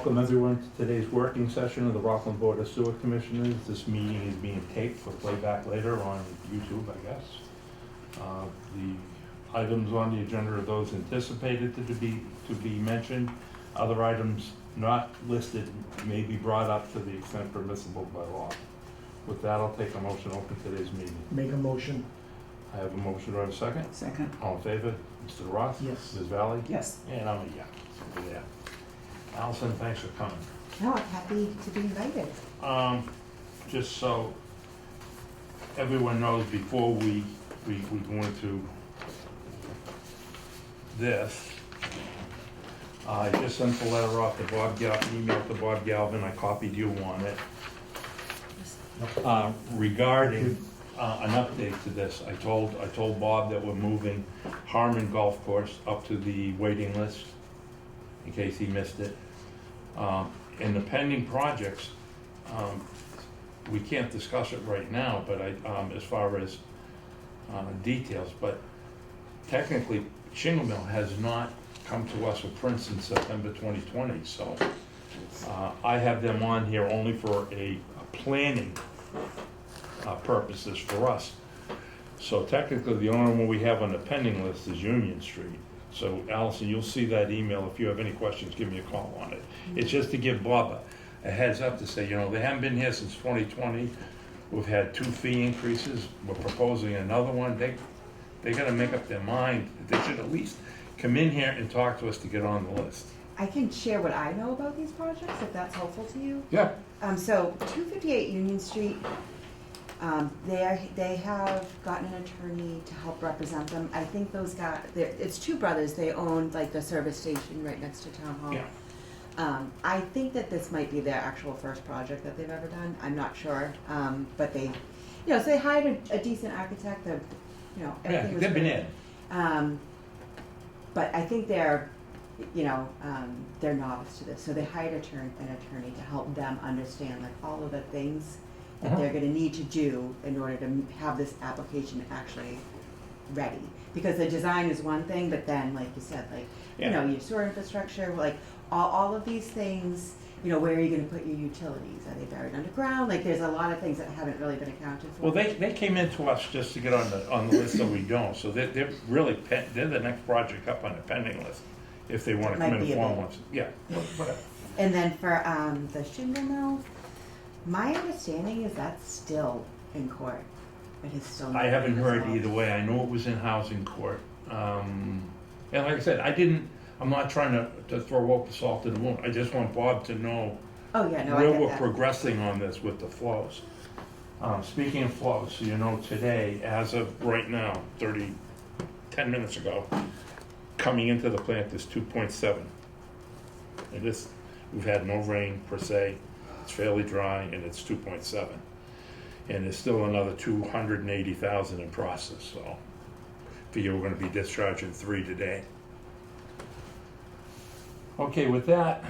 Welcome everyone to today's working session of the Rockland Board of Sewer Commissioners. This meeting is being taped for playback later on YouTube, I guess. The items on the agenda are those anticipated to be mentioned. Other items not listed may be brought up to the extent permissible by law. With that, I'll take a motion to open today's meeting. Make a motion. I have a motion. Do I have a second? Second. All in favor? Mr. Ross? Yes. Ms. Valley? Yes. And I'm a yes. So we're there. Allison, thanks for coming. No, I'm happy to be invited. Just so everyone knows, before we go into this, I just sent the letter off to Bob Galvin, email to Bob Galvin, I copied you on it. Regarding an update to this, I told Bob that we're moving Harmon Golf Course up to the waiting list, in case he missed it. In the pending projects, we can't discuss it right now, but as far as details, but technically, Shingle Mill has not come to us with prints in September 2020, so I have them on here only for a planning purposes for us. So technically, the only one we have on the pending list is Union Street. So Allison, you'll see that email. If you have any questions, give me a call on it. It's just to give Bob a heads up to say, they haven't been here since 2020. We've had 2 fee increases. We're proposing another one. They gotta make up their mind. They should at least come in here and talk to us to get on the list. I can share what I know about these projects, if that's helpful to you. Yeah. So 258 Union Street, they have gotten an attorney to help represent them. I think those guys, it's 2 brothers. They own like the service station right next to Town Hall. Yeah. I think that this might be their actual first project that they've ever done. I'm not sure, but they, so they hired a decent architect. Everything was they've been great. in. But I think they're novice to this, so they hired an attorney to help them understand like all of the things that they're going to need to do in order to have this application actually ready. Because the design is one thing, but then, like you said, your sewer infrastructure, like all of these things, where are you going to put your utilities? Are they buried underground? Like, there's a lot of things that haven't really been accounted for. Well, they came into us just to get on the list, so we don't. So they're really they're the next project up on the pending list if they want to come in and form once. Yeah, whatever. And then for the Shingle Mill, my understanding is that's still in court. It is still not I haven't heard resolved. either way. I know it was in housing court. And like I said, I'm not trying to throw salt in the wound. I just want Bob to know Oh yeah, no, I where get we're that. progressing on this with the flows. Speaking of flows, so today, as of right now, 10 minutes ago, coming into the plant is 2.7. And we've had no rain per se. It's fairly dry, and it's 2.7. And there's still another 280,000 in process, so figure we're gonna be discharging 3 today. Okay, with that,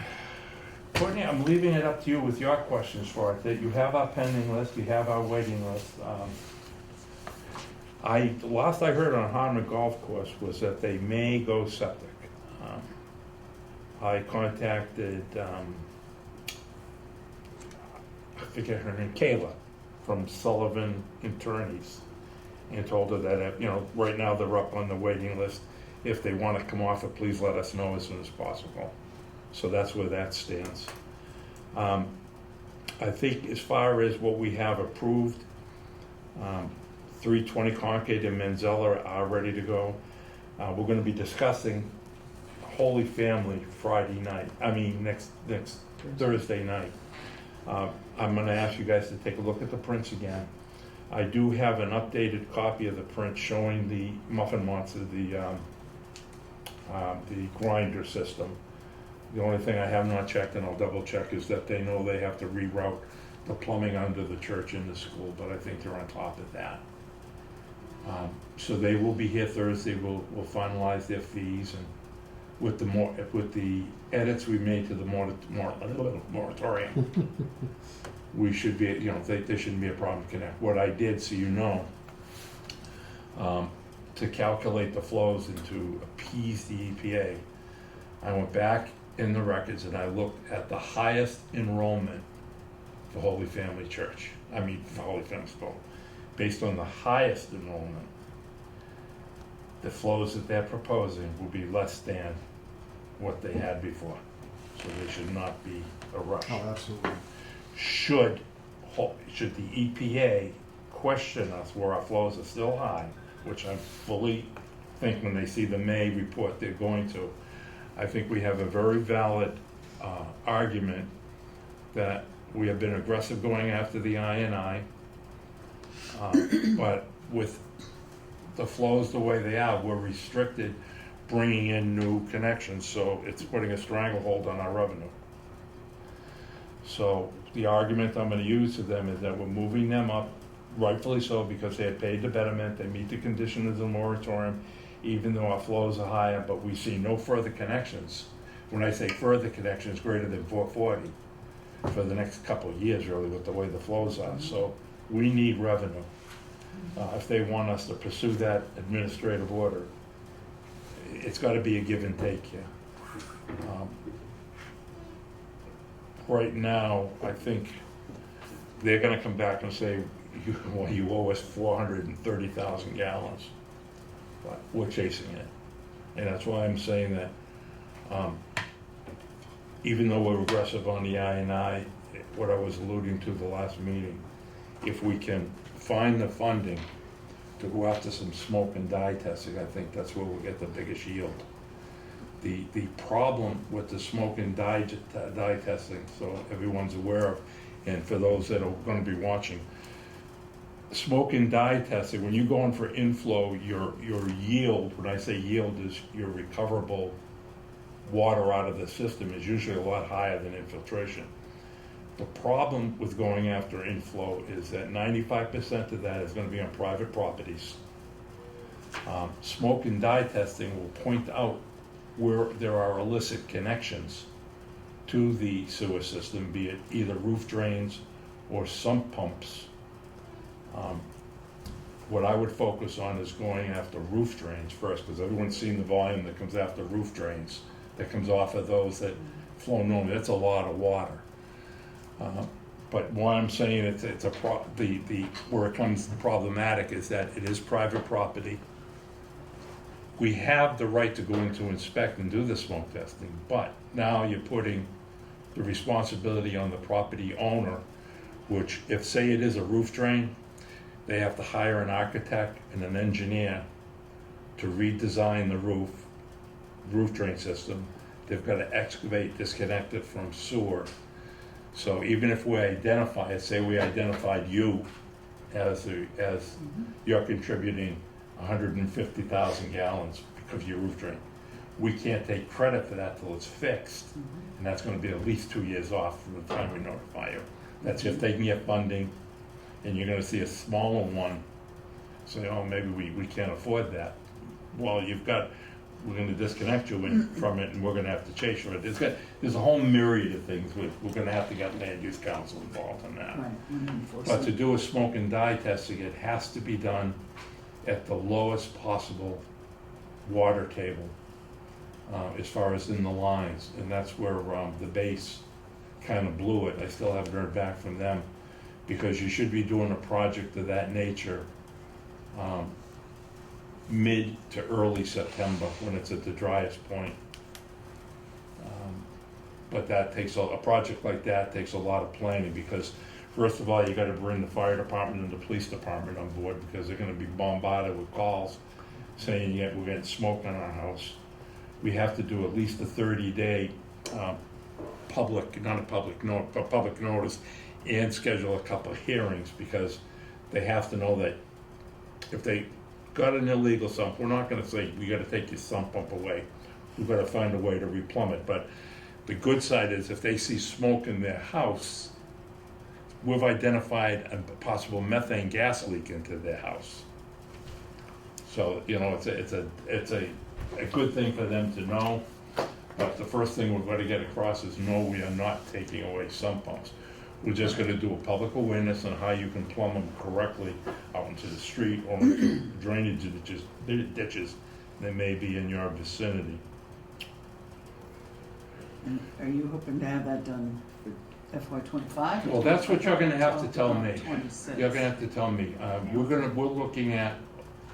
Courtney, I'm leaving it up to you with your questions for it. That you have our pending list, you have our waiting list. The last I heard on Harmon Golf Course was that they may go septic. I contacted, I forget her name, Kayla from Sullivan Attorneys, and told her that, right now they're up on the waiting list. If they want to come off it, please let us know as soon as possible. So that's where that stands. I think as far as what we have approved, 320 Concord and Manzella are ready to go. We're going to be discussing Holy Family next Thursday night. I'm going to ask you guys to take a look at the prints again. I do have an updated copy of the print showing the Muffin Monster, the grinder system. The only thing I have not checked, and I'll double check, is that they know they have to reroute the plumbing under the church in the school, but I think they're on top of that. So they will be here Thursday. We'll finalize their fees, and with the edits we made to the moratorium, we should be, there shouldn't be a problem to connect. What I did, so to calculate the flows and to appease the EPA, I went back in the records and I looked at the highest enrollment for Holy Family Church, for Holy Family School, based on the highest enrollment, the flows that they're proposing will be less than what they had before. So they should not be a rush. Oh, absolutely. Should the EPA question us where our flows are still high, which I fully think when they see the May report they're going to, I think we have a very valid argument that we have been aggressive going after the I&I, but with the flows the way they are, we're restricted bringing in new connections, so it's putting a stranglehold on our revenue. So the argument I'm going to use to them is that we're moving them up, rightfully so, because they have paid the betterment, they meet the condition of the moratorium, even though our flows are higher, but we see no further connections. When I say further connections, greater than 440 for the next couple of years, really, with the way the flows are. So we need revenue. If they want us to pursue that administrative order, it's got to be a give and take here. Right now, I think they're going to come back and say, you owe us 430,000 gallons. But we're chasing it. And that's why I'm saying that even though we're aggressive on the I&I, what I was alluding to the last meeting, if we can find the funding to go after some smoke and dye testing, I think that's where we'll get the biggest yield. The problem with the smoke and dye testing, so everyone's aware of, and for those that are going to be watching, smoke and dye testing, when you go in for inflow, your yield, when I say yield, is your recoverable water out of the system is usually a lot higher than infiltration. The problem with going after inflow is that 95% of that is going to be on private properties. Smoke and dye testing will point out where there are illicit connections to the sewer system, be it either roof drains or sump pumps. What I would focus on is going after roof drains first, because everyone's seen the volume that comes after roof drains, that comes off of those that flow normally. That's a lot of water. But why I'm saying where it comes problematic is that it is private property. We have the right to go in to inspect and do the smoke testing, but now you're putting the responsibility on the property owner, which if, say it is a roof drain, they have to hire an architect and an engineer to redesign the roof drain system. They've got to excavate, disconnect it from sewer. So even if we identify it, say we identified you as you're contributing 150,000 gallons because of your roof drain, we can't take credit for that till it's fixed, and that's going to be at least 2 years off from the time we notify you. That's if they can get funding, and you're going to see a smaller one say, oh, maybe we can't afford that. Well, we're going to disconnect you from it, and we're going to have to chase you. There's a whole myriad of things. We're going to have to get land use council involved in that. Right. But to do a smoke and dye testing, it has to be done at the lowest possible water table as far as in the lines, and that's where the base kind of blew it. I still haven't heard back from them, because you should be doing a project of that nature mid to early September when it's at the driest point. But that takes a project like that takes a lot of planning, because first of all, you got to bring the fire department and the police department on board, because they're going to be bombarded with calls saying we're getting smoke in our house. We have to do at least a 30-day public notice, and schedule a couple of hearings, because they have to know that if they got an illegal sump, we're not going to say we got to take your sump pump away. We've got to find a way to replumb it. But the good side is, if they see smoke in their house, we've identified a possible methane gas leak into their house. So it's a good thing for them to know. But the first thing we've got to get across is, no, we are not taking away sump pumps. We're just going to do a public awareness on how you can plumb them correctly out into the street or into drainage ditches that may be in your vicinity. And are you hoping to have that done for FY '25? Well, that's what you're gonna have to tell me. '26. You're gonna have to tell me. We're looking at,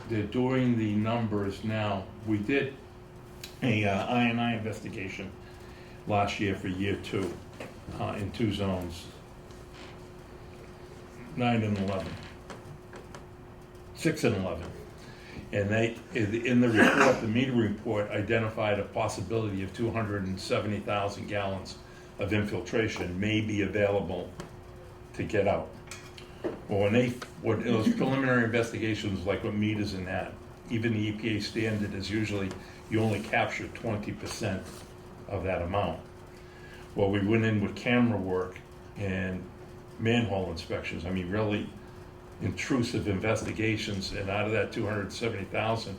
they're doing the numbers now. We did a I&I investigation last year for year 2, in 2 zones, 9 and 11, 6 and 11. And they, in the report, the meter report identified a possibility of 270,000 gallons of infiltration may be available to get out. Well, when those preliminary investigations, like with meters and that, even the EPA standard is usually you only capture 20% of that amount. Well, we went in with camera work and manhole inspections, I mean, really intrusive investigations, and out of that 270,000,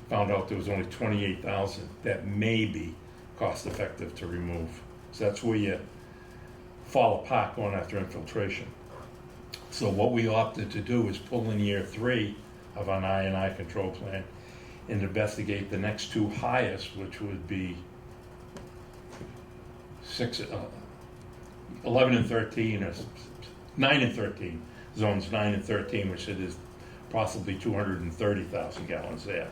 found out there was only 28,000 that may be cost effective to remove. So that's where you fall apart going after infiltration. So what we opted to do is pull in year 3 of an I&I control plan and investigate the next 2 highest, which would be 11 and 13, or 9 and 13, zones 9 and 13, which it is possibly 230,000 gallons there.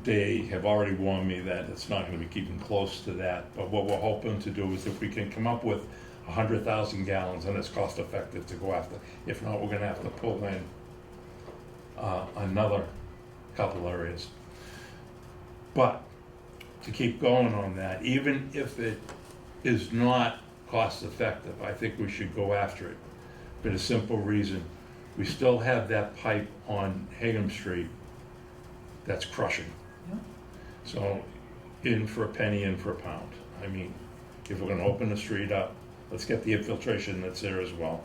They have already warned me that it's not going to be keeping close to that, but what we're hoping to do is if we can come up with 100,000 gallons, and it's cost effective to go after. If not, we're going to have to pull in another couple areas. But to keep going on that, even if it is not cost effective, I think we should go after it. For the simple reason, we still have that pipe on Hagham Street that's crushing. Yeah. So, in for a penny, in for a pound. I mean, if we're gonna open the street up, let's get the infiltration that's there as well.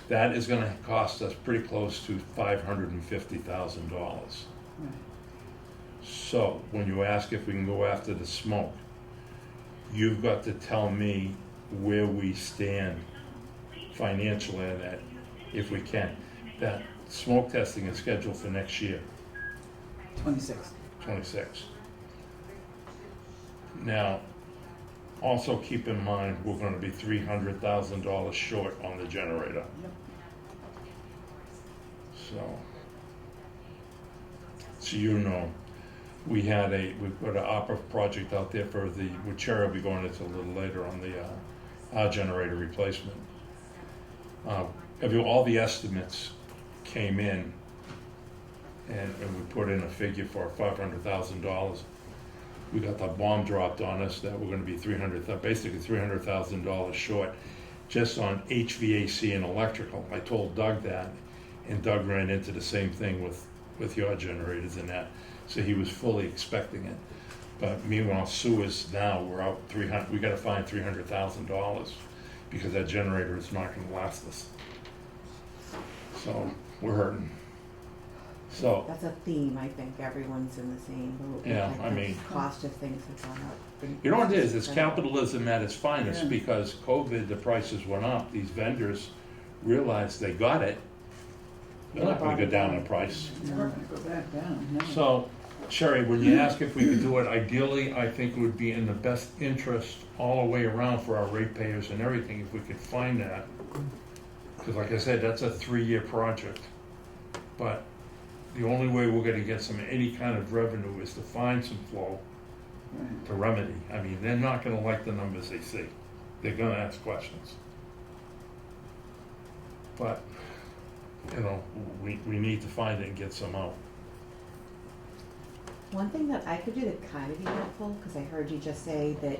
That is gonna cost us pretty close to $550,000. Right. So, when you ask if we can go after the smoke, you've got to tell me where we stand financially in that, if we can. That smoke testing is scheduled for next year, 26. 26. Now, also keep in mind, we're gonna be $300,000 short on the generator. Yep. So you know, we've got an opera project out there for which Cherry will be going into a little later on the, our generator replacement. All the estimates came in, and we put in a figure for $500,000. We got the bomb dropped on us that we're gonna be basically $300,000 short just on HVAC and electrical. I told Doug that, and Doug ran into the same thing with your generators and that, so he was fully expecting it. But meanwhile, sewers now, we're out we gotta find $300,000 because that generator is not gonna last us. So, we're hurting. So, That's a theme, I think, everyone's in the same boat. Yeah, Like, I the mean- cost of things have gone up. you know what it is, it's capitalism at its finest, Yeah. because COVID, the prices went up, these vendors realized they got it, they're not gonna go down in price. It's not gonna go back down, no. So, Sherry, when you ask if we could do it, ideally, I think it would be in the best interest all the way around for our ratepayers and everything, if we could find that. Because like I said, that's a 3-year project. But the only way we're gonna get any kind of revenue is to find some flow Right. to remedy. I mean, they're not gonna like the numbers they see. They're gonna ask questions. But, you know, we need to find it and get some out. One thing that I could do that kind of be helpful, because I heard you just say that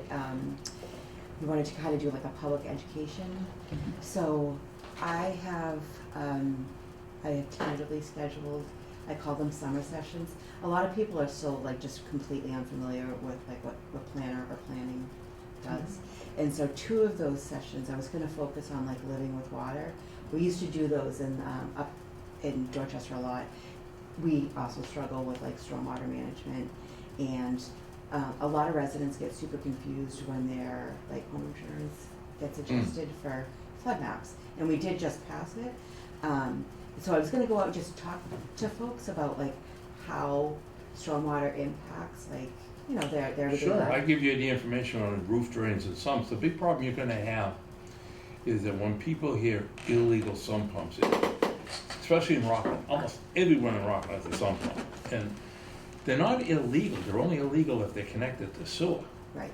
you wanted to kind of do like a public education. So I have tentatively scheduled, I call them summer sessions. A lot of people are still like just completely unfamiliar with like what planner or planning does. And so 2 of those sessions, I was gonna focus on like living with water. We used to do those up in Dorchester a lot. We also struggle with like stormwater management, and a lot of residents get super confused when their like home insurance gets adjusted for flood maps. And we did just pass it. So I was gonna go out and just talk to folks about like how stormwater impacts like you know, they're everyday Sure, I life. give you the information on roof drains and sumps. The big problem you're gonna have is that when people hear illegal sump pumps, especially in Rockland, almost everyone in Rockland has a sump pump. And they're not illegal, they're only illegal if they're connected to sewer. Right.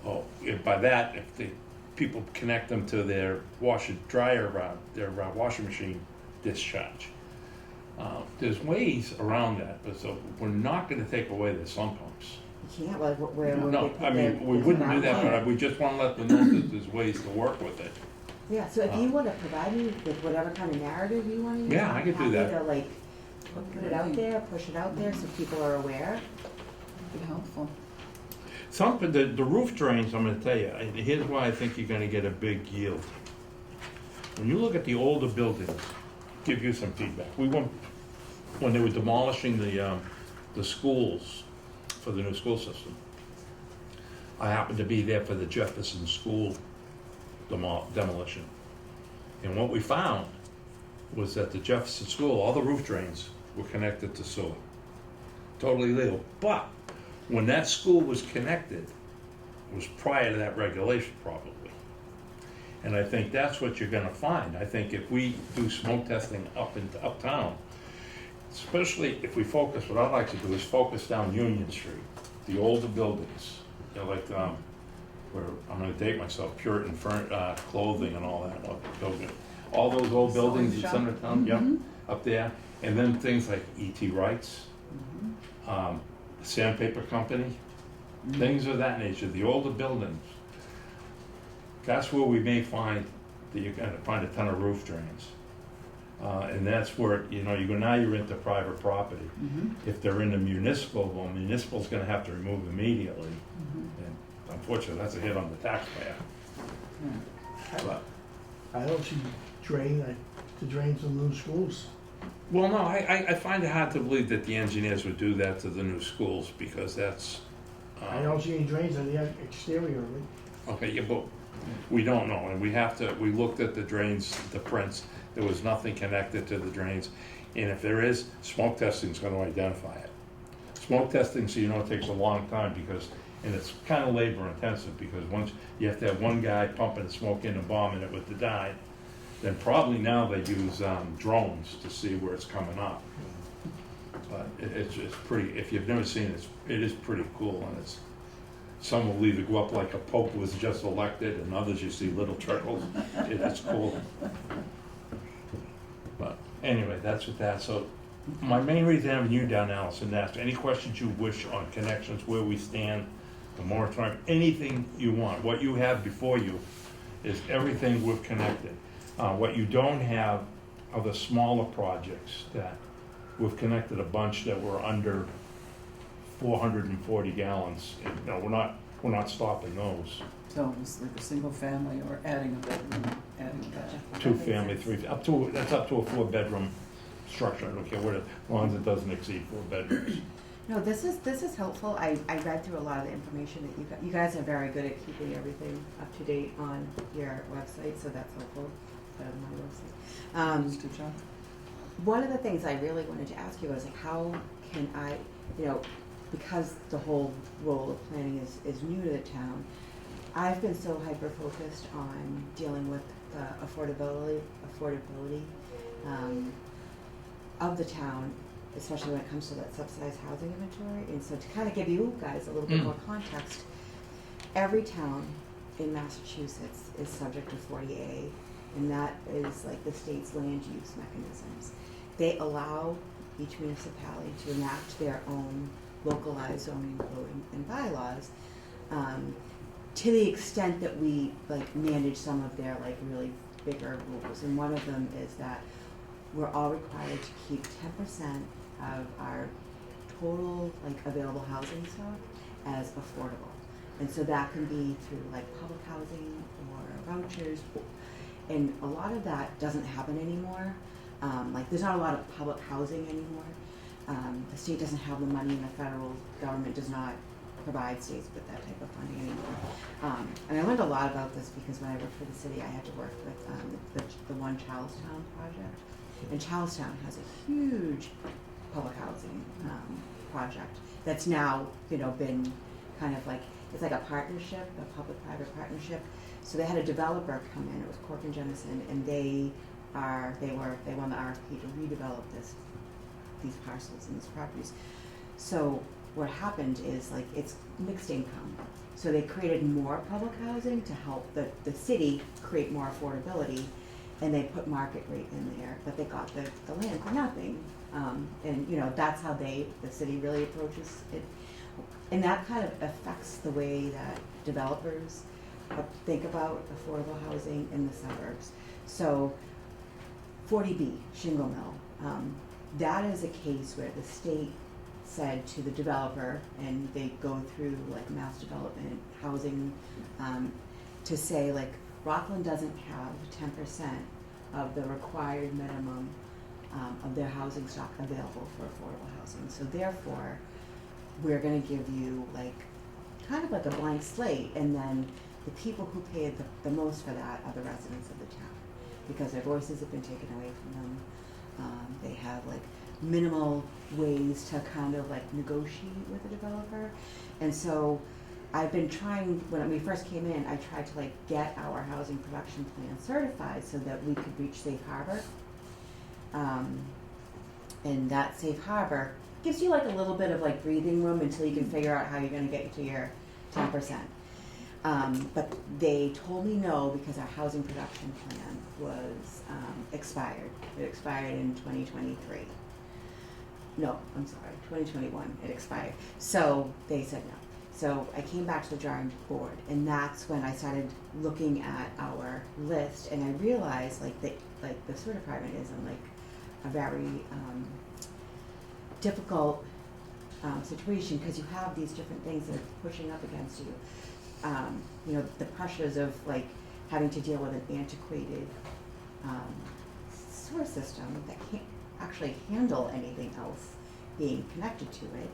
Oh, by that, if the people connect them to their washer dryer, their washing machine discharge. There's ways around that, but so we're not gonna take away the sump pumps. You can't, like, where would No, they put I mean, we their wouldn't do that, groundwater? but we just wanna let them know that there's ways to work with it. Yeah, so if you wanna provide me with whatever kind of narrative you wanna use, Yeah, I I'm could do happy that. to like put it out there, push it out there so people are aware. Be helpful. The roof drains, I'm gonna tell you, here's why I think you're gonna get a big yield. When you look at the older buildings, give you some feedback. We went, when they were demolishing the schools for the new school system, I happened to be there for the Jefferson School demolition. And what we found was that the Jefferson School, all the roof drains were connected to sewer. Totally legal. But when that school was connected, it was prior to that regulation probably. And I think that's what you're gonna find. I think if we do smoke testing uptown, especially if we focus, what I'd like to do is focus down Union Street, the older buildings, you know, like, where, I'm gonna date myself, Puritan clothing and all that, all those old buildings in Sewing shop. Centertown, yep, up there. And then things like E.T. Wright's, Sandpaper Company, things of that nature, the older buildings. That's where we may find that you're gonna find a ton of roof drains. And that's where, you know, now you're into private property. If they're in the municipal, well, municipal's gonna have to remove immediately. And unfortunately, that's a hit on the taxpayer. But, I don't see the drains in new schools. well, no, I find it hard to believe that the engineers would do that to the new schools, because that's, I don't see any drains on the exterior of it. okay, yeah, but we don't know, and we looked at the drains, the prints, there was nothing connected to the drains. And if there is, smoke testing's gonna identify it. Smoke testing, so you know, it takes a long time and it's kinda labor intensive, because once, you have to have one guy pumping the smoke in and bombing it with the dye. Then probably now they use drones to see where it's coming up. But it's pretty, if you've never seen it, it is pretty cool, and some will either go up like a pope was just elected, and others you see little trickles. It's cool. But anyway, that's with that. So my main reason having you down, Allison, ask any questions you wish on connections, where we stand, the moratorium, anything you want. What you have before you is everything we've connected. What you don't have are the smaller projects that we've connected a bunch that were under 440 gallons. And, you know, we're not stopping those. So it's like a single family or adding a bedroom, adding a bath. Two family, three, that's up to a 4-bedroom structure. I don't care what as long as it doesn't exceed 4 bedrooms. No, this is helpful. I read through a lot of the information that you guys are very good at keeping everything up to date on your website, so that's helpful. Better than my website. Good job. One of the things I really wanted to ask you was like, how can I, you know, because the whole role of planning is new to the town, I've been so hyper-focused on dealing with the affordability of the town, especially when it comes to that subsidized housing inventory. And so to kind of give you guys a little bit more context, every town in Massachusetts is subject to 40A, and that is like the state's land use mechanisms. They allow each municipality to enact their own localized zoning code and bylaws, to the extent that we like manage some of their like really bigger rules. And one of them is that we're all required to keep 10% of our total like available housing stock as affordable. And so that can be through like public housing or vouchers. And a lot of that doesn't happen anymore. Like there's not a lot of public housing anymore. The state doesn't have the money, and the federal government does not provide states with that type of funding anymore. And I learned a lot about this because when I worked for the city, I had to work with the One Charlestown project. And Charlestown has a huge public housing project that's now, been kind of like, it's like a partnership, a public-private partnership. So they had a developer come in, it was Cork and Jemison, and they won the RFP to redevelop these parcels and these properties. So what happened is, like, it's mixed income. So they created more public housing to help the city create more affordability, and they put market rate in there, but they got the land for nothing. And that's how the city really approaches it. And that kind of affects the way that developers think about affordable housing in the suburbs. So 40B, Shingle Mill, that is a case where the state said to the developer, and they go through like mass development, housing, to say like Rockland doesn't have 10% of the required minimum of their housing stock available for affordable housing. So therefore, we're gonna give you like, kind of like a blank slate, and then the people who paid the most for that are the residents of the town, because their voices have been taken away from them. They have like minimal ways to kind of like negotiate with the developer. And so I've been trying, when we first came in, I tried to like get our housing production plan certified so that we could reach safe harbor. And that safe harbor gives you like a little bit of like breathing room until you can figure out how you're gonna get to your 10%. But they told me no, because our housing production plan was expired. It expired in 2023. No, I'm sorry, 2021, it expired. So they said no. So I came back to the drawing board, and that's when I started looking at our list, and I realized like the sewer department is in like a very difficult situation, because you have these different things that are pushing up against you. The pressures of like having to deal with an antiquated sewer system that can't actually handle anything else being connected to it,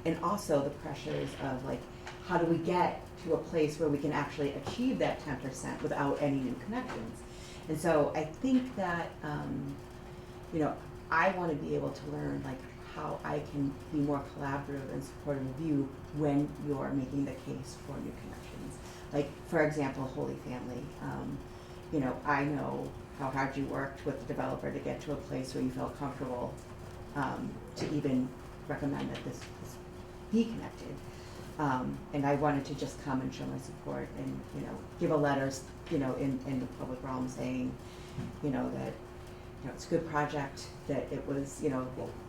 and also the pressures of like, how do we get to a place where we can actually achieve that 10% without any new connections? And so I think that I want to be able to learn like how I can be more collaborative and supportive of you when you're making the case for new connections. Like, for example, Holy Family. I know how hard you worked with the developer to get to a place where you felt comfortable to even recommend that this be connected. And I wanted to just come and show my support and, give a letter, in the public realm saying, that it's a good project, that it was,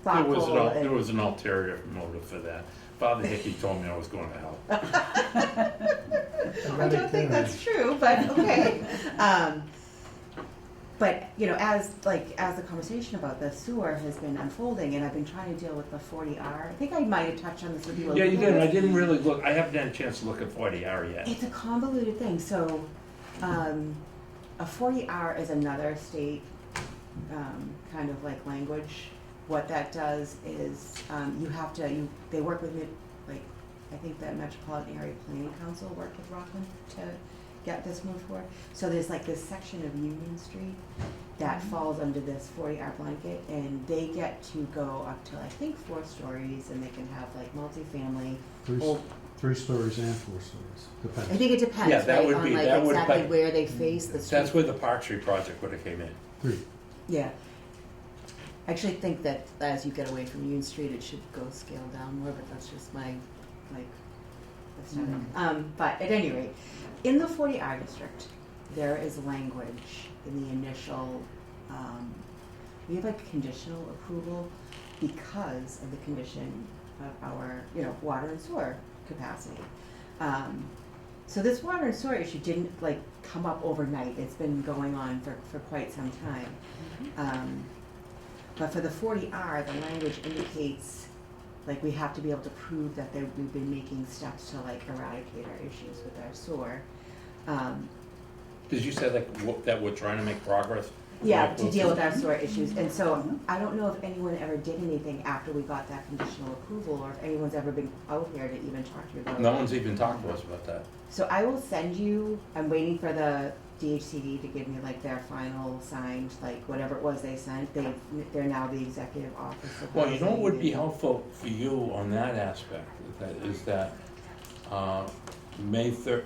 thoughtful. There was an ulterior motive for that. Father Hickey told me I was going to help. I don't think that's true, but okay. But as the conversation about the sewer has been unfolding, and I've been trying to deal with the 40R. I think I might have touched on this with you a little bit. Yeah, you did. I didn't really look. I haven't had a chance to look at 40R yet. It's a convoluted thing. So, a 40R is another state kind of like language. What that does is they work with I think the Metropolitan Area Planning Council worked with Rockland to get this moved forward. So there's like this section of Union Street that falls under this 40R blanket, and they get to go up to I think 4 stories, and they can have like multifamily. 3 stories and 4 stories, depends. I think it depends, Yeah, that right, would on be- like that would exactly be- where they face the street. That's where the Park Street project would have came in. 3. Yeah. I actually think that as you get away from Union Street, it should go scale down more, but that's just my, aesthetic. But at any rate, in the 40R district, there is language in the initial, we have like conditional approval because of the condition of our, water and sewer capacity. So this water and sewer issue didn't come up overnight. It's been going on for quite some time. But for the 40R, the language indicates we have to be able to prove that we've been making steps to eradicate our issues with our sewer. Did you say that we're trying to make progress? Yeah, to deal with our sewer issues. And so I don't know if anyone ever did anything after we got that conditional approval, or if anyone's ever been out here to even talk to you about it. No one's even talked to us about that. So I will send you, I'm waiting for the DHCD to give me like their final signed, like whatever it was they sent, they're now the executive office of Well, you know what would be housing. helpful for you on that aspect, is that, May third,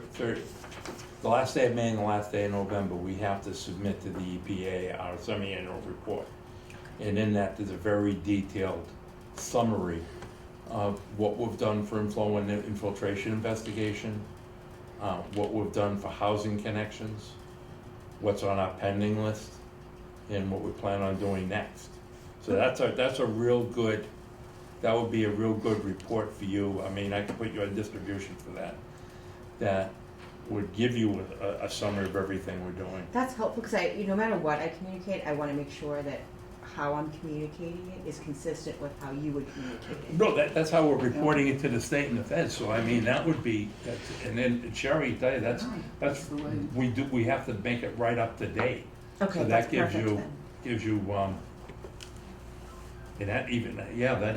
the last day of May and the last day of November, we have to submit to the EPA our semi-annual report. And in that, there's a very detailed summary of what we've done for inflow and infiltration investigation, what we've done for housing connections, what's on our pending list, and what we plan on doing next. So that's a real good, that would be a real good report for you. I mean, I could put you on distribution for that. That would give you a summary of everything we're doing. That's helpful, because no matter what I communicate, I wanna make sure that how I'm communicating it is consistent with how you would communicate it. No, that's how we're reporting it to the state and the feds, so I mean, that would be, and then Sherry, tell you, that's, the way. we have to make it right up to date. Okay, So that's that gives perfect you, then. and that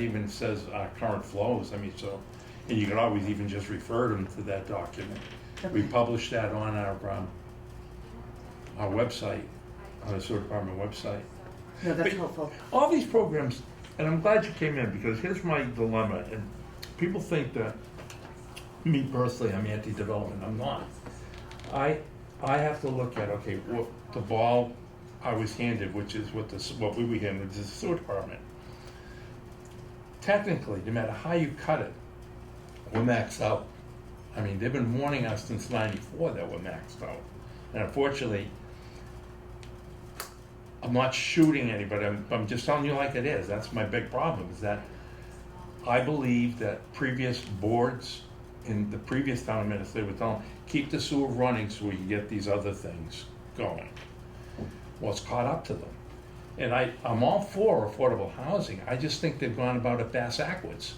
even says current flows, I mean, so, and you can always even just refer them to that document. We Okay. publish that on our website, on the sewer department website. No, that's But- helpful. All these programs, and I'm glad you came in, because here's my dilemma, and people think that, me personally, I'm anti-development, I'm not. I have to look at, okay, what the ball I was handed, which is what we were handed, which is the sewer department. Technically, no matter how you cut it, we're maxed out. I mean, they've been warning us since '94 that we're maxed out. And unfortunately, I'm not shooting anybody, I'm just telling you like it is. That's my big problem, is that I believe that previous boards in the previous town administrator were telling, keep the sewer running so we can get these other things going. Well, it's caught up to them. And I'm all for affordable housing, I just think they've gone about it backwards.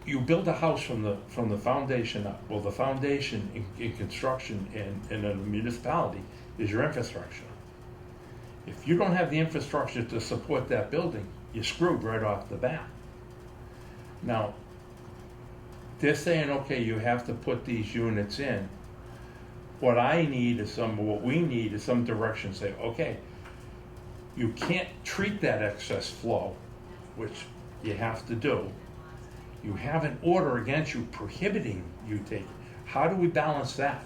You build a house from the foundation up. Well, the foundation in construction in a municipality is your infrastructure. If you don't have the infrastructure to support that building, you're screwed right off the bat. Now, they're saying, okay, you have to put these units in. What we need is some direction, say, okay, you can't treat that excess flow, which you have to do. You have an order against you prohibiting you taking. How do we balance that?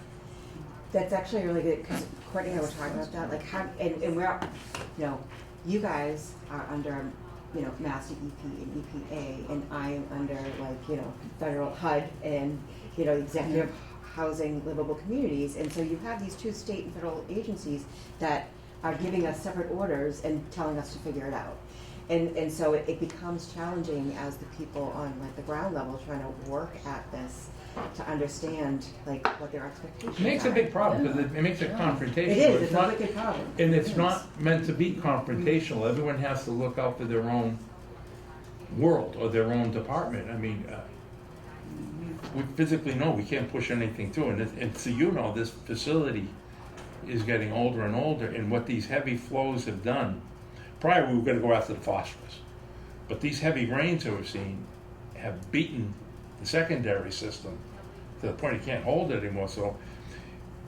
That's actually really good, because Courtney and I were talking about that, like how, and we're, you guys are under, Master EP and EPA, and I am under like, federal HUD and, executive housing livable communities, and so you have these two state and federal agencies that are giving us separate orders and telling us to figure it out. And so it becomes challenging as the people on like the ground level trying to work at this to understand like what their expectations It makes are. a big problem, because it makes it confrontational. It is, it's a not, wicked problem. and it's not meant to be confrontational. Everyone has to look out for their own world or their own department. I mean, we physically know we can't push anything through, and so this facility is getting older and older, and what these heavy flows have done. Prior, we were going to go after the phosphorus, but these heavy rains that we've seen have beaten the secondary system to the point it can't hold it anymore. So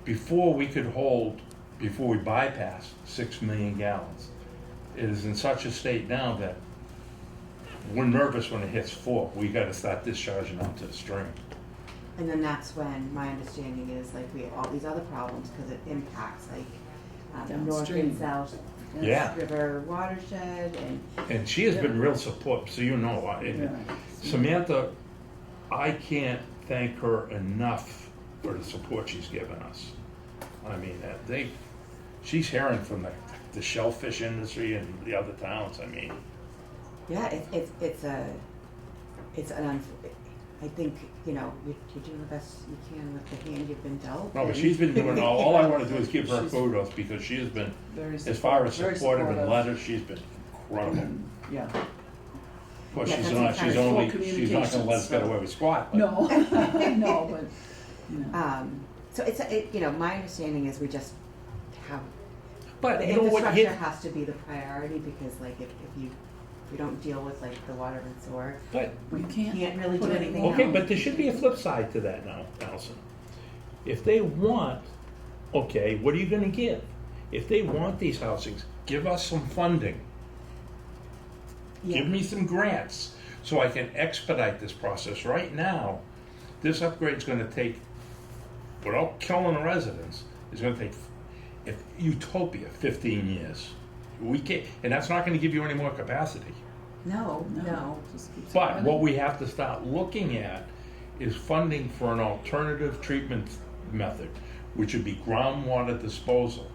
before we bypassed 6 million gallons, it is in such a state now that we're nervous when it hits 4. We got to start discharging out to the stream. And then that's when my understanding is like we have all these other problems because it impacts like north Downstream. and south Yeah. river watershed And she has been real supportive, so Samantha, I can't thank her enough for the support she's given us. I mean, she's hearing from the shellfish industry and the other towns, I mean. yeah, I think you're doing the best you can with the hand you've been dealt. No, but and- she's been doing, all I wanna do is give her She's- kudos, because she has been, Very as far as very supportive and supportive. letters, she's been incredible. Yeah. Of course, Yeah, she's that's not encouraging. gonna let us Communications, get so- away with squat. but- No, no, but, So my understanding is we just have But the you know what, infrastructure has to be the priority because like if we don't deal with like the water and sewer, but we can't. can't really put do anything anything okay, else. but there should be a flip side to that now, Allison. If they want Okay, what are you gonna give? If they want these housings, give us some funding. Give Yeah. me some grants so I can expedite this process. Right now, this upgrade's gonna take, without killing the residents, it's gonna take, if utopia, 15 years. We can't, and that's not gonna give you any more capacity. No, no. Just keeps But running. what we have to start looking at is funding for an alternative treatment method, which would be groundwater disposal,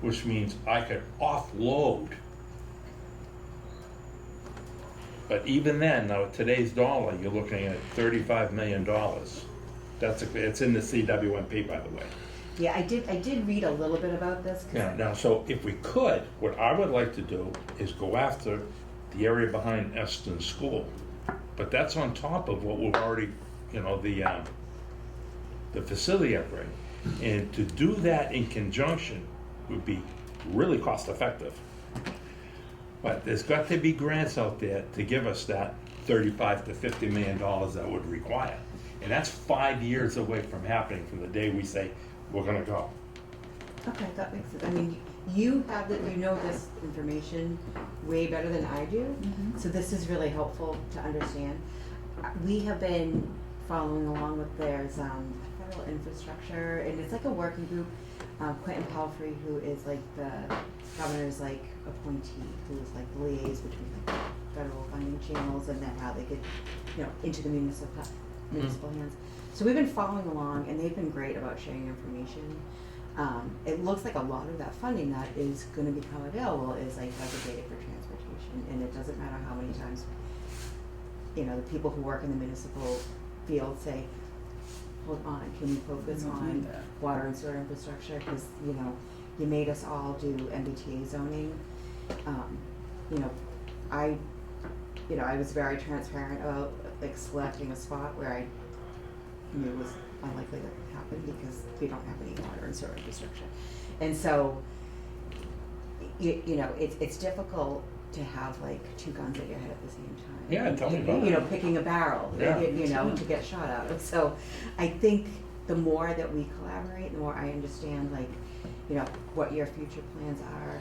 which means I could offload. But even then, now at today's dollar, you're looking at $35 million. It's in the CWMP, by the way. Yeah, I did read a little bit about this. 'Cause Now, so if we could, what I would like to do is go after the area behind Eston School. But that's on top of what we've already, the facility upgrade. And to do that in conjunction would be really cost effective. But there's got to be grants out there to give us that $35 to $50 million that would require. And that's 5 years away from happening from the day we say, we're gonna go. Okay, that makes sense. I mean, you know this information way better than I do, so this is really helpful to understand. We have been following along with there's federal infrastructure, and it's like a working group. Quentin Palfrey, who is like the governor's like appointee, who is like the liaison between like federal funding channels and then how they get, into the municipal hands. So we've been following along, and they've been great about sharing information. It looks like a lot of that funding that is going to become available is like designated for transportation, and it doesn't matter how many times, the people who work in the municipal field say, hold on, can you focus We don't on need that. water and sewer infrastructure, because, you made us all do MBTA zoning. I was very transparent about like selecting a spot where I knew it was unlikely to happen because we don't have any water and sewer infrastructure. And so, it's difficult to have like two guns at your head at the same time. Yeah, tell me about it. Picking a barrel, Yeah. to get shot out of. So I think the more that we collaborate, the more I understand like, what your future plans are,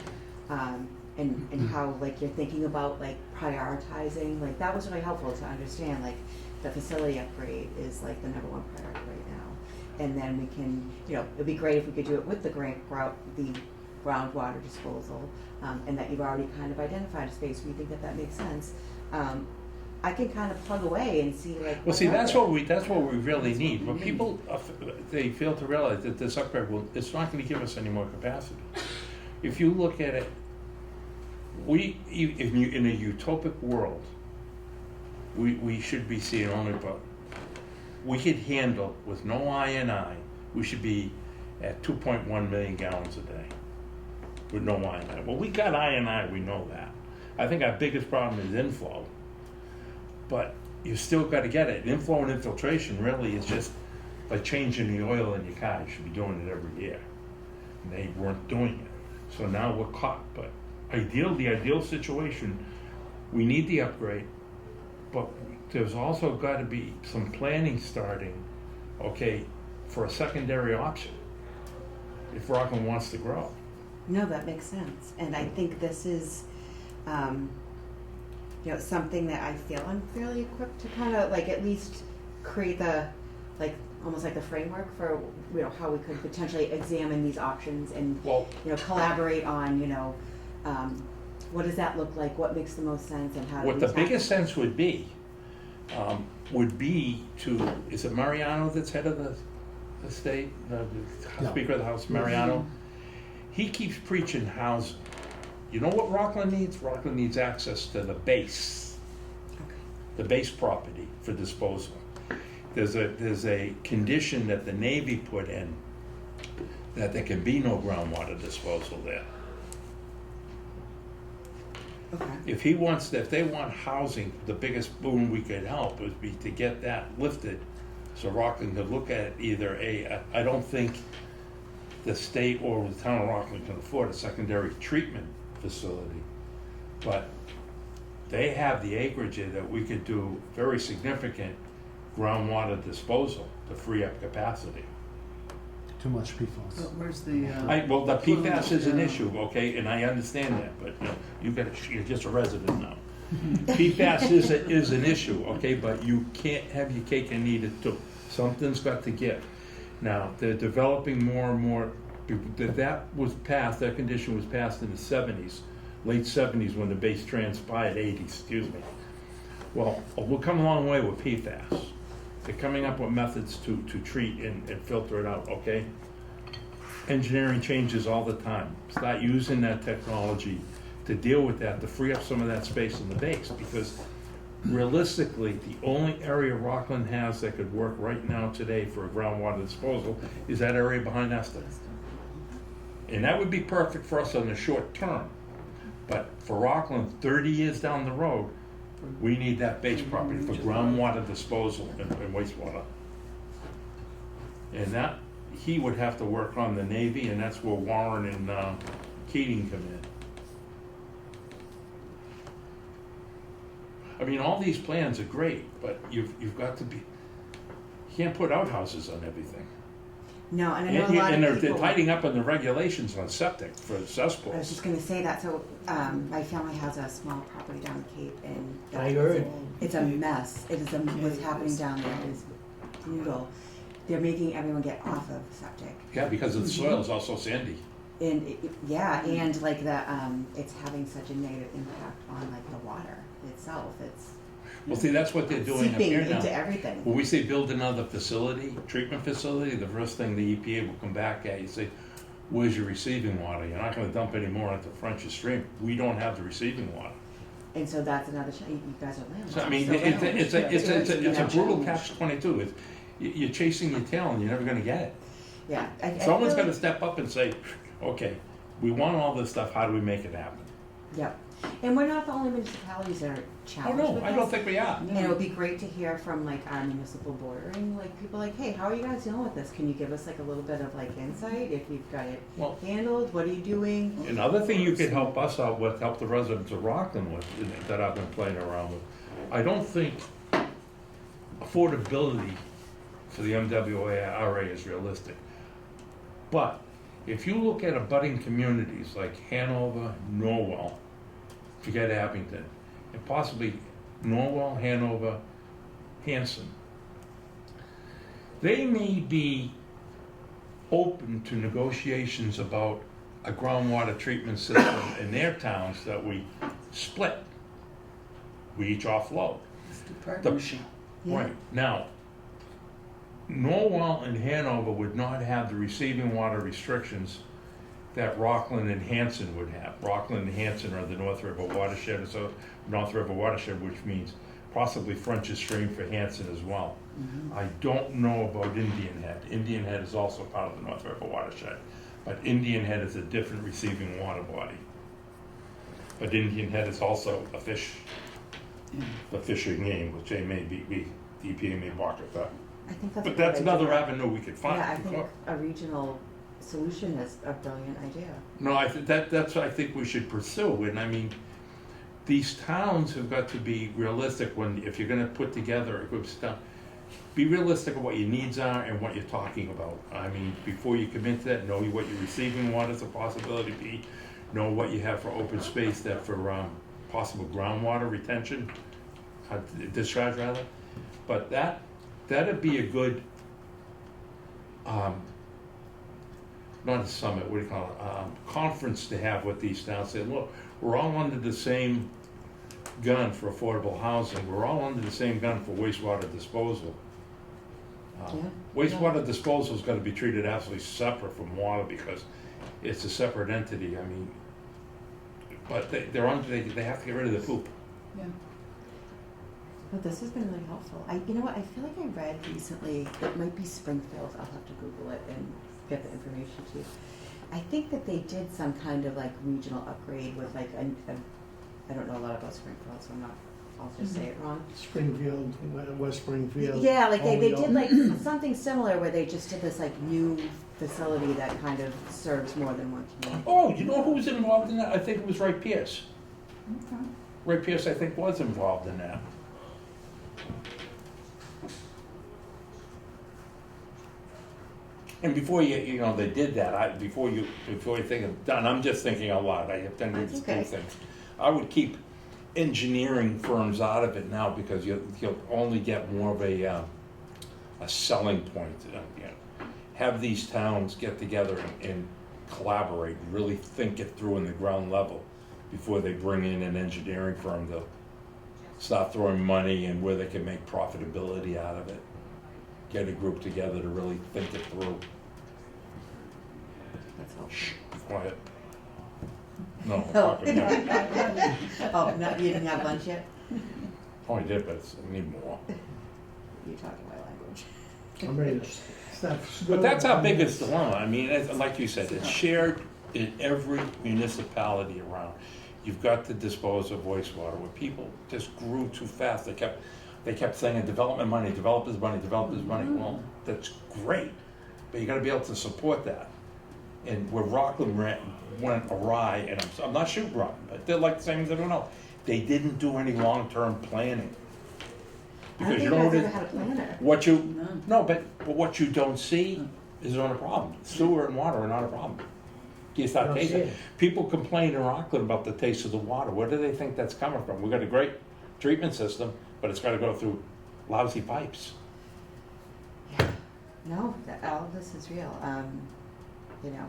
and how like you're thinking about like prioritizing. Like that was really helpful to understand. Like the facility upgrade is like the #1 priority right now, and then we can, it'd be great if we could do it with the groundwater disposal, and that you've already kind of identified a space where you think that makes sense. I can kind of plug away and see like. Well, see, what's that's out what we really That's need. what But we people, they fail to realize that this upgrade it's not gonna give us any more capacity. If you look at it, in a utopic world, we should be seeing only about, we could handle with no I&I, we should be at 2.1 million gallons a day with no I&I. Well, we got I&I, we know that. I think our biggest problem is inflow. But you still got to get it. Inflow and infiltration really is just like changing the oil in your car. You should be doing it every year. And they weren't doing it. So now we're caught. But the ideal situation, we need the upgrade, but there's also got to be some planning starting, for a secondary option if Rockland wants to grow. No, that makes sense. And I think this is, something that I feel I'm fairly equipped to kind of like at least create the, like, almost like the framework for, how we could potentially examine these options and, Well, collaborate on, what does that look like? What makes the most sense and how do we what the tackle biggest sense would be to, is it Mariano that's head of the state, the Yeah. Speaker of the House, Mariano? He keeps preaching housing. You know what Rockland needs? Rockland needs access to the base property for disposal. There's a condition that the Navy put in that there can be no groundwater disposal there. Okay. If they want housing, the biggest boon we could help would be to get that lifted so Rockland could look at either I don't think the state or the town of Rockland can afford a secondary treatment facility, but they have the acreage there that we could do very significant groundwater disposal to free up capacity. too much PFAS. Where's the, Well, the PFAS is an Yeah. issue, okay, and I understand that, but, you're just a resident now. PFAS is an issue, okay, but you can't have your cake and eat it too. Something's got to give. Now, they're developing more and more, that condition was passed in the 70s, late 70s when the base transpired, 80s, excuse me. Well, we've come a long way with PFAS. They're coming up with methods to treat and filter it out, okay? Engineering changes all the time. Start using that technology to deal with that, to free up some of that space in the base, because realistically, the only area Rockland has that could work right now today for a groundwater disposal is that area behind Esther. And that would be perfect for us on the short term. But for Rockland, 30 years down the road, we need that base property for groundwater disposal and wastewater. And that, he would have to work on the Navy, and that's where Warren and Keating come in. I mean, all these plans are great, but you've got to be, you can't put outhouses on everything. No, and I know a lot And of they're people. tightening up on the regulations on septic for I was cesspools. just gonna say that, so, my family has a small property down the Cape, and I heard. it's a mess. It is what's happening down there is brutal. They're making everyone get off of septic. Yeah, because the soil is also sandy. And, and like it's having such a negative impact on like the water itself. It's Well, see, that's what they're doing up seeping here into now. everything. When we say build another facility, treatment facility, the first thing the EPA will come back at you, say, where's your receiving water? You're not gonna dump any more into French's Stream. We don't have the receiving water. And so that's another, you guys are landlocked. So, I mean, So it's a brutal challenge. catch-22. You're chasing your tail and you're never gonna get it. Yeah. I Someone's feel gotta like- step up and say, okay, we want all this stuff, how do we make it happen? Yep. And we're not the only municipalities that are Oh, challenged no, with I don't this. think we are. And it would be great to hear from like our municipal bordering, like people like, hey, how are you guys dealing with this? Can you give us like a little bit of like insight if you've got it Well, handled? What are you doing? another thing you could help us out with, help the residents of Rockland with, that I've been playing around with. I don't think affordability for the MWRA is realistic. But if you look at abutting communities like Hanover, Norwell, forget Abington, and possibly Norwell, Hanover, Hanson, they may be open to negotiations about a groundwater treatment system in their towns that we split. We each offload. partnership. Yeah. Right, now, Norwell and Hanover would not have the receiving water restrictions that Rockland and Hanson would have. Rockland and Hanson are the North River watershed, so North River watershed, which means possibly French's Stream for Hanson as well. I don't know about Indian Head. Indian Head is also part of the North River watershed, but Indian Head is a different receiving water body. But Indian Head is also a fish, the fishing game, which they may be, the EPA may balk at that. I think that's. But a good that's another idea. avenue we could find. Yeah, I think a regional solution is a brilliant idea. No, that's what I think we should pursue, and I mean, these towns have got to be realistic if you're gonna put together a group of stuff. Be realistic of what your needs are and what you're talking about. I mean, before you commit to that, know what your receiving water is a possibility be, know what you have for open space that for possible groundwater retention, discharge rather. But that'd be a good, not a summit, what do you call it, conference to have with these towns, say, look, we're all under the same gun for affordable housing, we're all under the same gun for wastewater disposal. Yeah. Wastewater disposal's gotta be treated absolutely separate from water because it's a separate entity, I mean, but they have to get rid of the poop. Yeah. But this has been really helpful. You know what, I feel like I read recently, it might be Springfield, I'll have to Google it and get the information to you. I think that they did some kind of like regional upgrade with like I don't know a lot about Springfield, so I'll just say it wrong. Springfield, West Springfield. Yeah, like they Holyoke. did like something similar where they just did this like new facility that kind of serves more than one community. Oh, you know who was involved in that? I think it was Ray Pierce. Okay. Ray Pierce, I think, was involved in that. And before you know, they did that, before you think of done, I'm just thinking out loud, I have tendency to do okay. things. I would keep engineering firms out of it now, because you'll only get more of a selling point. You know, have these towns get together and collaborate, and really think it through in the ground level before they bring in an engineering firm to start throwing money and where they can make profitability out of it. Get a group together to really think it through. That's helpful. Shh, quiet. No, I'm Oh. talking now. Oh, you didn't have lunch yet? Oh, I did, but I need more. You're talking my language. I'm ready to stop. But that's our biggest dilemma. I mean, like you said, it's shared in every municipality around. You've got to dispose of wastewater, where people just grew too fast. They kept saying development money, developers money, developers money. Well, that's great, but you gotta be able to support that. And where Rockland went awry, and I'm not shooting Rockland, but they're like the same as everyone else. They didn't do any long-term planning. I don't Because think you you know guys what ever it, had a planner. what you, no, but what you don't see is not a problem. Sewer and water are not a problem. You start Don't see tasting. it. People complain in Rockland about the taste of the water. Where do they think that's coming from? We've got a great treatment system, but it's gotta go through lousy pipes. Yeah. No, all of this is real. You know,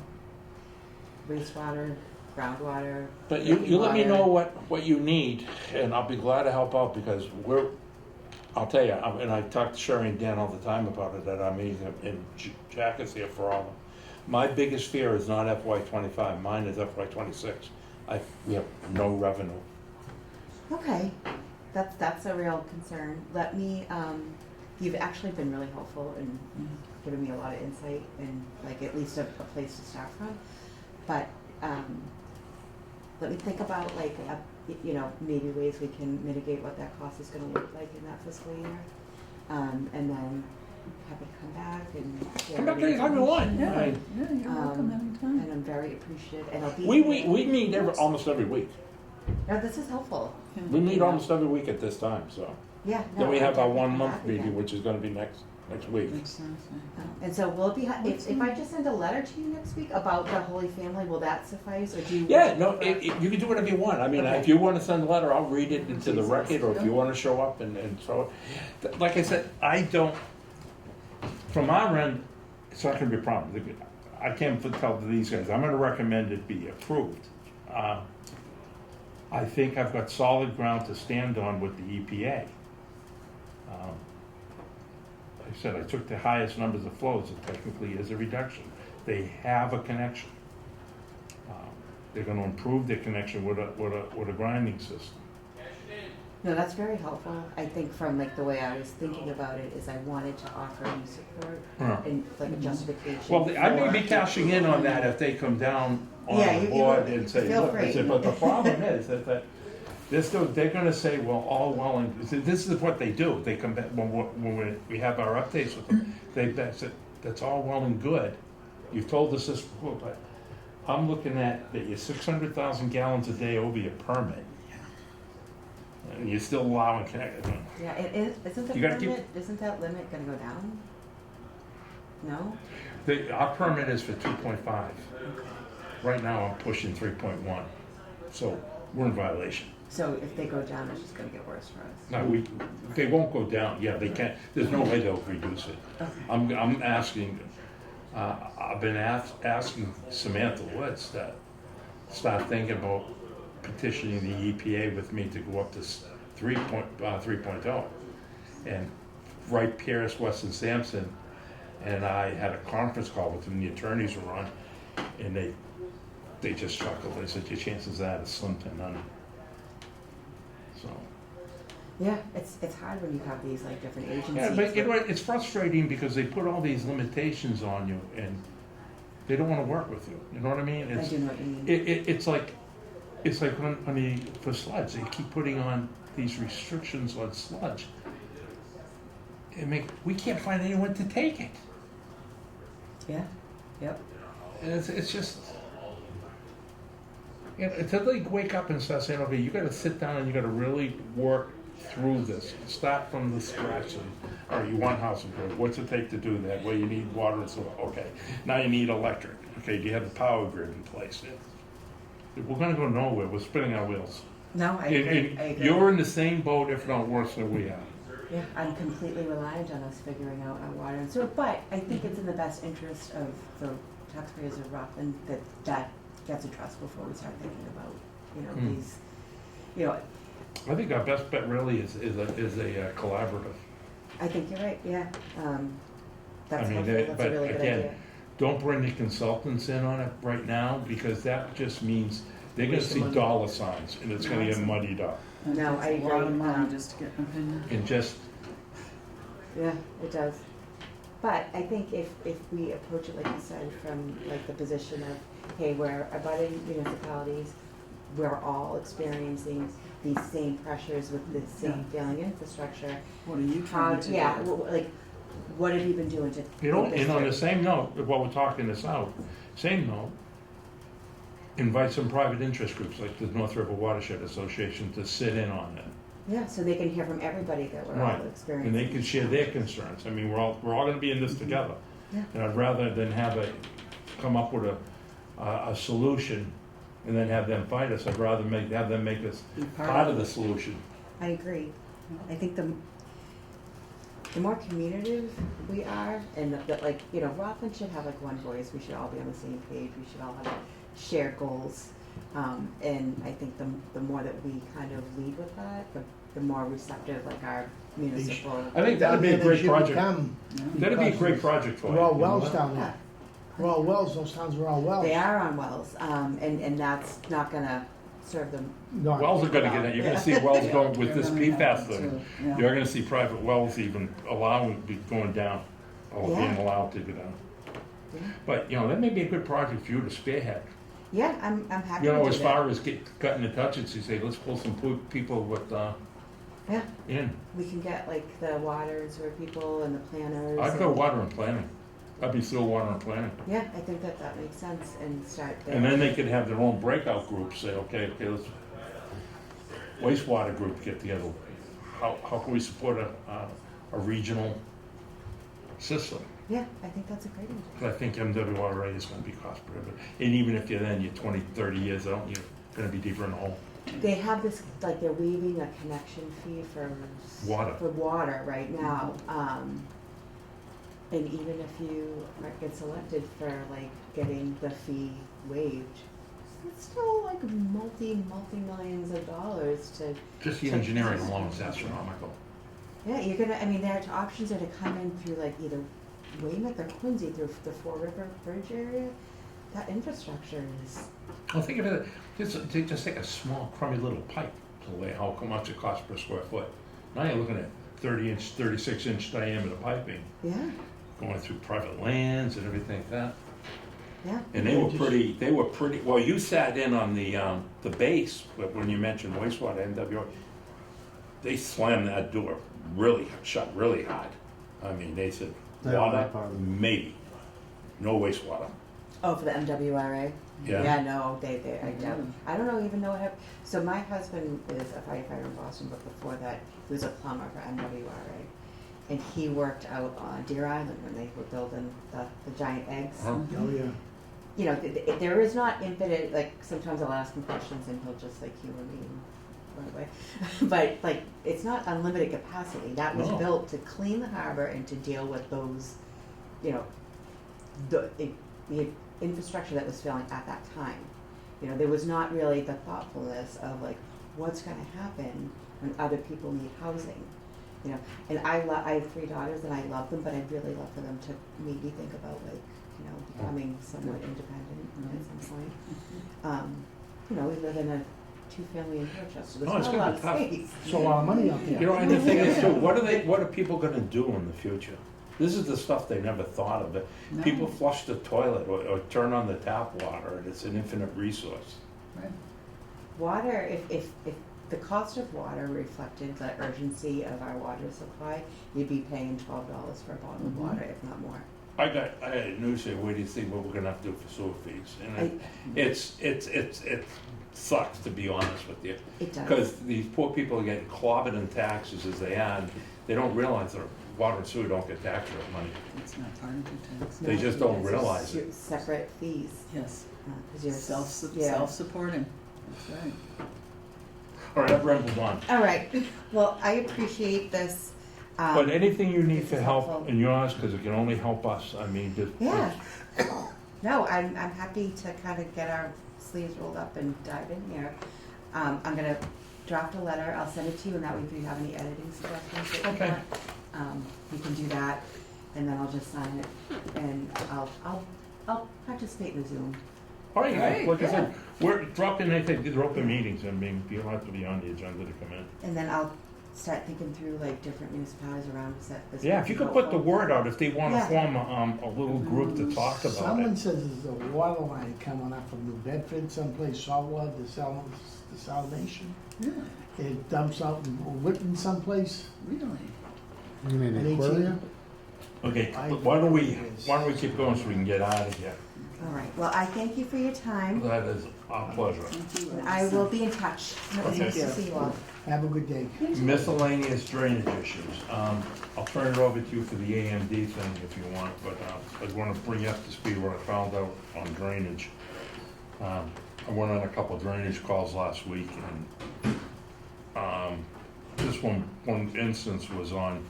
wastewater, groundwater. But you drinking let me water. know what you need, and I'll be glad to help out, because I'll tell you, and I talk to Sherry and Dan all the time about it at our meetings, and Jack is here for all of them. My biggest fear is not FY '25, mine is FY '26. We have no revenue. Okay, that's a real concern. Let me, you've actually been really helpful in giving me a lot of insight and like at least a place to start from. But let me think about like, you know, maybe ways we can mitigate what that cost is gonna look like in that fiscal year. And then happy to come back and share. Come back any anytime you want. Yeah, I- yeah, you're welcome anytime. And I'm very appreciative, and I'll be. We meet almost every week. No, this is helpful. We meet almost every week at this time, so. Yeah. Then no, we I'll have our definitely come 1 month back meeting, again. which is gonna be next week. Makes sense, yeah. And so will it be, if I just send a letter to you next week about the Holy Family, will that suffice, or do you? Yeah, no, you can do whatever you want. I mean, Okay. if you wanna send a letter, I'll read it into the Jesus. record, or if you wanna show up and throw it. Like I said, from our end, it's not gonna be a problem. I can't tell these guys, I'm gonna recommend it be approved. I think I've got solid ground to stand on with the EPA. Like I said, I took the highest numbers of flows, it technically is a reduction. They have a connection. They're gonna improve their connection with a grinding system. No, that's very helpful. I think from like the way I was thinking about it is I wanted to offer you support Yeah. and like a justification. Well, I may be for- cashing in on that if they come down on Yeah, the you board will. and say, Feel look, I free. said, but the problem is that they're gonna say, well, all well, and this is what they do. They come back, when we have our updates with them, they said, that's all well and good. You've told us this before, but I'm looking at that you're 600,000 gallons a day over your permit. And you're still allowing connection. Yeah, isn't the You gotta keep- limit, isn't that limit gonna go down? No? Our permit is for 2.5. Right now, I'm pushing 3.1. So we're in violation. So if they go down, it's just gonna get worse for us. No, they won't go down. Yeah, they can't. There's no way they'll reduce it. Okay. I'm asking, I've been asking Samantha Woods to start thinking about petitioning the EPA with me to go up to 3.0. And Wright, Pierce, Weston Sampson, and I had a conference call with them, the attorneys were on, and they just chuckled. They said, your chances of that is slim to none. So. Yeah, it's hard when you have these like different agencies. Yeah, but you know with- what, it's frustrating because they put all these limitations on you and they don't wanna work with you, you know what I mean? I It's do know what you mean. it's like for sludge, they keep putting on these restrictions on sludge. We can't find anyone to take it. Yeah, yep. And it's just, you know, until they wake up and start saying, okay, you gotta sit down and you gotta really work through this, start from the scratch. And, all right, you want house improvement, what's it take to do that? Well, you need water and sewer, okay. Now you need electric, okay, do you have the power grid in place? We're gonna go nowhere, we're spinning our wheels. No, I And- agree, and I agree. You're in the same boat, if not worse than we are. Yeah, I'm completely reliant on us figuring out our water and sewer, but I think it's in the best interest of the taxpayers of Rockland that that gets addressed before we start thinking about, Hmm. these, you know, I think our best bet really is a collaborative. I think you're right, yeah. That's I mean, hopefully, that's a but really good again, idea. Don't bring the consultants in on it right now, because that just means they're gonna Waste of see money. dollar signs, and it's gonna get muddied up. And it No, takes I a lot of agree. money just to get an opinion. And just, Yeah, it does. But I think if we approach it, like you said, from like the position of, hey, we're abutting municipalities, we're all experiencing these same pressures with the same failing infrastructure. What are you How, trying to do? yeah, like, what have you been doing to you know, think this and on through? the same note, while we're talking this out, same note, invite some private interest groups like the North River Watershed Association to sit in on it. Yeah, so they can hear from everybody that we're Right. all experiencing. And they can share their concerns. I mean, we're all gonna be in this together. Yeah. And I'd rather than come up with a solution and then have them fight us, I'd rather have them make us Be part of the solution. I agree. I think the more communicative we are, and like, Rockland should have like one voice, we should all be on the same page, we should all have shared goals. And I think the more that we kind of lead with that, the more receptive like our municipal. I think that'd be a They great should project. become- That'd be a great project for you. We're all you know wells what? down there. We're all wells, those towns are all wells. They are on wells, and that's not gonna serve them. No, Wells are gonna get it. You're gonna see wells going with They're this gonna have PFAS that thing. too, yeah. You're gonna see private wells even be going down, or being Yeah. allowed to go down. Yeah. But, that may be a good project for you to spearhead. Yeah, I'm happy You to know, do as that. far as cutting the touches, you say, let's pull some people with, Yeah, in. we can get like the water and sewer people and the planners. I'd go and- water and planning. I'd be still water and planning. Yeah, I think that makes sense and start there. And then they could have their own breakout groups, say, okay, let's, wastewater group get together. How can we support a regional system? Yeah, I think that's a great idea. 'Cause I think MWRA is gonna be cost prohibitive. And even if you're 20, 30 years out, you're gonna be deeper in the hole. They have this, like, they're waiving a connection fee for. Water. For water right now. And even if you get selected for like getting the fee waived, it's still like multi-millions of dollars to, Just the engineering alone is astronomical. yeah, you're gonna, I mean, their options are to come in through like either Weymouth or Quincy through the Fall River Bridge area. That infrastructure is, Well, think of it, just take a small crummy little pipe to lay, how much it costs per square foot. Now you're looking at 30-inch, 36-inch diameter piping, yeah, going through private lands and everything like that. yeah. And they were pretty, well, you sat in on the base, but when you mentioned wastewater, NWR, they slammed that door shut really hard. I mean, they said, They are water, that part of it. maybe, no wastewater. Oh, for the MWRA? Yeah. Yeah, no, I doubt. I don't know what happened. So my husband is a firefighter in Boston, but before that, he was a plumber for MWRA. And he worked out on Deer Island when they were building the giant eggs. Uh-huh. Oh, yeah. You know, there is not infinite, like, sometimes I'll ask him questions and he'll just, like, humor me and run away. But, like, it's not unlimited capacity. That was No. built to clean the harbor and to deal with those, the infrastructure that was failing at that time. There was not really the thoughtfulness of, like, what's gonna happen when other people need housing. And I have 3 daughters and I love them, but I'd really love for them to maybe think about, like, becoming somewhat independent at some point. We live in a 2-family in Dorchester, there's Oh, it's not a gonna lot be of tough. space. It's a lot of money out there. And the thing is too, what are people gonna do in the future? This is the stuff they never thought of. No. People flush the toilet or turn on the tap water, and it's an infinite resource. Right. Water, if the cost of water reflected the urgency of our water supply, you'd be paying $12 for a bottle of Mhm. water, if not more. I had news here, what do you think what we're gonna have to do for sewer fees? And it sucks, to be honest with you. It does. Because these poor people are getting clobbered in taxes as they are, and they don't realize their water and sewer don't get tax rate money. It's not part of the tax. They just don't realize it. Separate fees. Yes, 'Cause you're self-supporting, that's right. All right, I've rambled on. All right, well, I appreciate this. But anything you need this for is help helpful. in yours, because it can only help us, I mean, just. Yeah. No, I'm happy to kind of get our sleeves rolled up and dive in here. I'm gonna draft a letter, I'll send it to you, and that way if you have any editing suggestions that you Okay. want, you can do that, and then I'll just sign it, and I'll participate in the Zoom. All right, Great, like I said, we're dropping anything, these are open meetings, I mean, you don't have to be on the agenda to come in. And then I'll start thinking through like different municipalities around this. Yeah, if you could put the word out, if they wanna Yeah. form a little group to talk about Someone it. says there's a water line coming up from New Bedford, someplace, Saltwater, the Salvation. Really, It dumps out in Whitman someplace. really? You mean An Aquaria? Okay, why don't we keep going so we can get out of here? All right, well, I thank you for your time, That is our pleasure. Thank you. and I will be in touch. It was nice Okay. to see you all. Have a good day. Miscellaneous drainage issues. I'll turn it over to you for the AMD thing if you want, but I want to bring you up to speed what I found out on drainage. I went on a couple drainage calls last week, and this one instance was on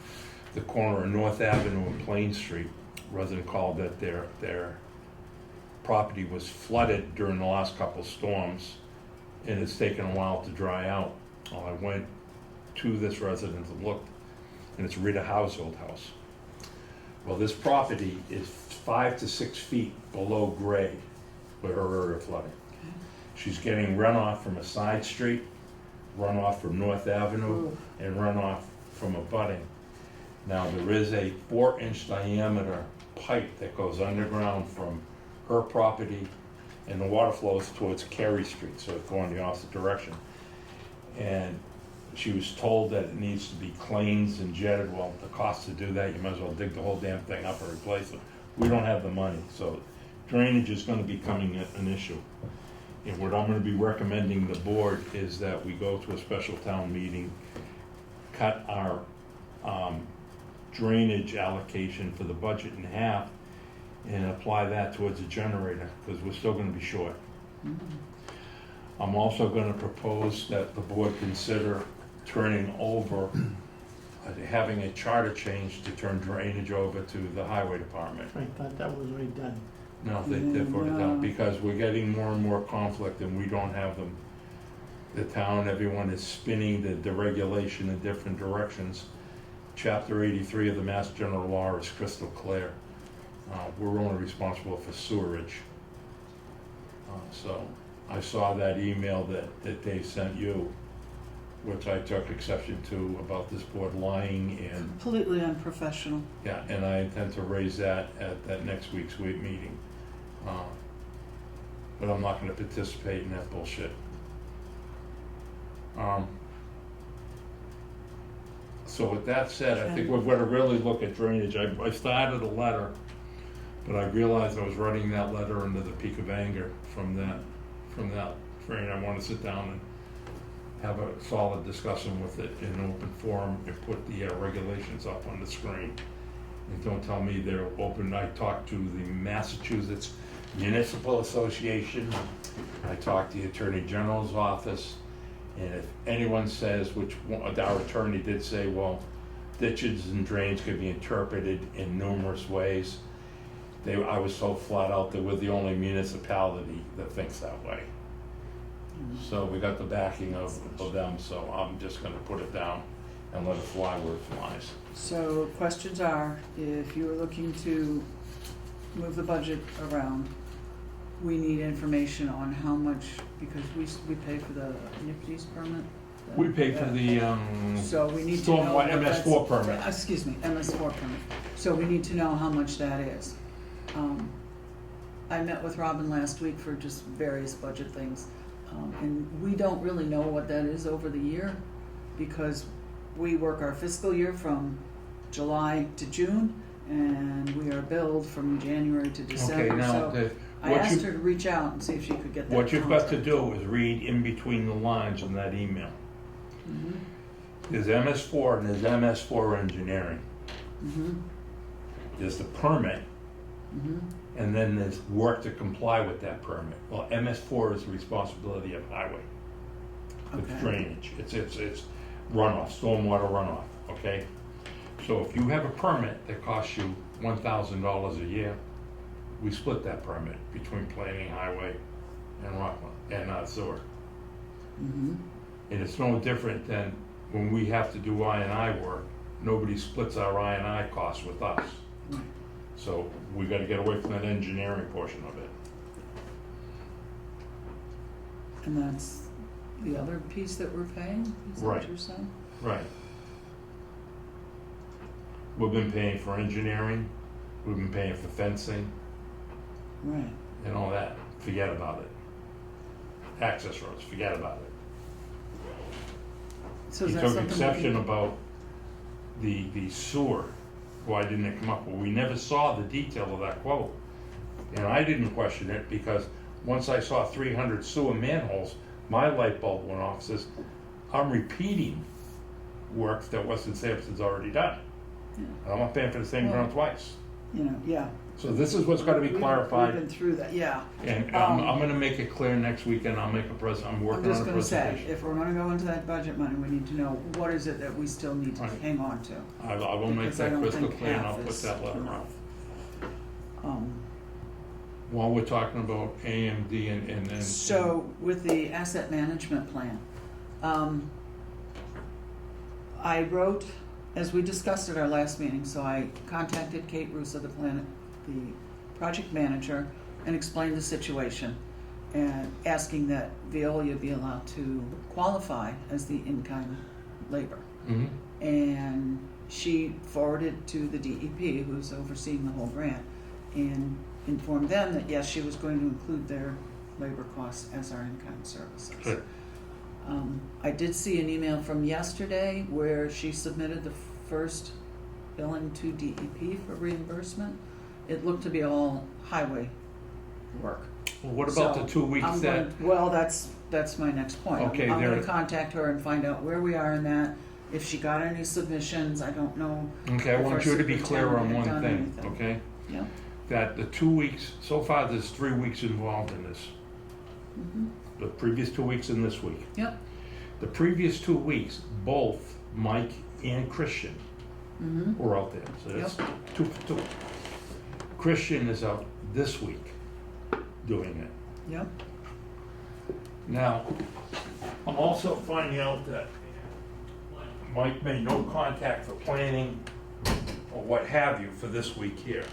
the corner of North Avenue and Plain Street. Resident called that their property was flooded during the last couple storms, and it's taken a while to dry out. Well, I went to this residence and looked, and it's Rita Household House. Well, this property is 5 to 6 feet below grade where her area of flooding. She's getting runoff from a side street, runoff from North Avenue, and runoff from a budding. Now, there is a 4-inch diameter pipe that goes underground from her property, and the water flows towards Carey Street, so it's going the opposite direction. And she was told that it needs to be cleansed and jetted. Well, the cost to do that, you might as well dig the whole damn thing up and replace it. We don't have the money, so drainage is gonna be becoming an issue. And what I'm gonna be recommending the board is that we go to a special town meeting, cut our drainage allocation for the budget in half, and apply that towards a generator, because we're still gonna be short. I'm also gonna propose that the board consider turning over, having a charter change to turn drainage over to the highway department. I thought that was already done. No, they've put it down, No. because we're getting more and more conflict and we don't have them. The town, everyone is spinning the regulation in different directions. Chapter 83 of the Mass General Law is crystal clear. We're only responsible for sewerage. So I saw that email that they sent you, which I took exception to, about this board lying, and, Completely unprofessional. yeah, and I intend to raise that at that next week's meeting. But I'm not gonna participate in that bullshit. So with that said, I think we've gotta really look at drainage. I started a letter, but I realized I was writing that letter under the peak of anger from that train. I wanna sit down and have a solid discussion with it in an open forum and put the regulations up on the screen. And don't tell me they're open. I talked to the Massachusetts Municipal Association. I talked to the Attorney General's office. And if anyone says, which our attorney did say, well, ditches and drains could be interpreted in numerous ways. I was so flat out that we're the only municipality that thinks that way. So we got the backing of them, so I'm just gonna put it down and let it fly where it flies. So questions are, if you were looking to move the budget around, we need information on how much, because we pay for the NIPD's permit. We pay for the, So we need to storm know. what MS4 that's- permit. Excuse me, MS4 permit. So we need to know how much that is. I met with Robin last week for just various budget things. And we don't really know what that is over the year, because we work our fiscal year from July to June, and we are billed from January to Okay, December, now, so I what asked you, her to reach out and see if she could get that what you've got to contract. do is read in between the lines in that email. Mhm, There's MS4 and there's MS4 engineering. mhm, There's the permit, mhm. and then there's work to comply with that permit. Well, MS4 is the responsibility of highway. It's Okay. drainage, it's runoff, stormwater runoff, okay? So if you have a permit that costs you $1,000 a year, we split that permit between planning, highway, and Rockland, and sewer. Mhm. And it's no different than when we have to do I&I work, nobody splits our I&I costs with us. Right. So we gotta get away from that engineering portion of it. And that's the other piece that we're paying, is that Right. what you're saying? Right. We've been paying for engineering, we've been paying for fencing, Right. and all that. Forget about it. Access roads, forget about it. So You is that took something we exception can, about the sewer. Why didn't it come up? Well, we never saw the detail of that quote. And I didn't question it because once I saw 300 sewer manholes, my light bulb went off, says, I'm repeating work that Western Sampson's already done. Yeah. And I'm not paying for the same ground twice. you know, yeah. So this is what's gotta be We've clarified. been through that, yeah. And Um, I'm gonna make it clear next week and I'll make I'm I'm working just on a gonna say, presentation. if we're gonna go into that budget money, we need to know what is it that we still need to Right. hang on to. I will make Because I that don't crystal think clear and half I'll put is that letter on. enough. Um, While we're talking about AMD and. So with the asset management plan, I wrote, as we discussed at our last meeting, so I contacted Kate Russo, the project manager, and explained the situation, and asking that Veolia be allowed to qualify as the in-kind labor. Mhm. And she forwarded to the DEP, who's overseeing the whole grant, and informed them that yes, she was going to include their labor costs as our in-kind services. Sure. I did see an email from yesterday where she submitted the first billing to DEP for reimbursement. It looked to be all highway work. Well, what about So, the 2 weeks I'm that, going- Well, that's my next point. Okay, I'm there- gonna contact her and find out where we are in that, if she got any submissions, I don't know. okay, I if our want you to be clear on superintendent one had done thing, anything. okay? Yeah. That the 2 weeks, so far there's 3 weeks involved in this. Mhm. The previous 2 weeks and this week. Yep. The previous 2 weeks, both Mike and Christian Mhm. were out there, so that's 2 for 2. Christian is out this week doing it. Yep. Now, I'm also finding out that Mike made no contact for planning or what have you for this week here.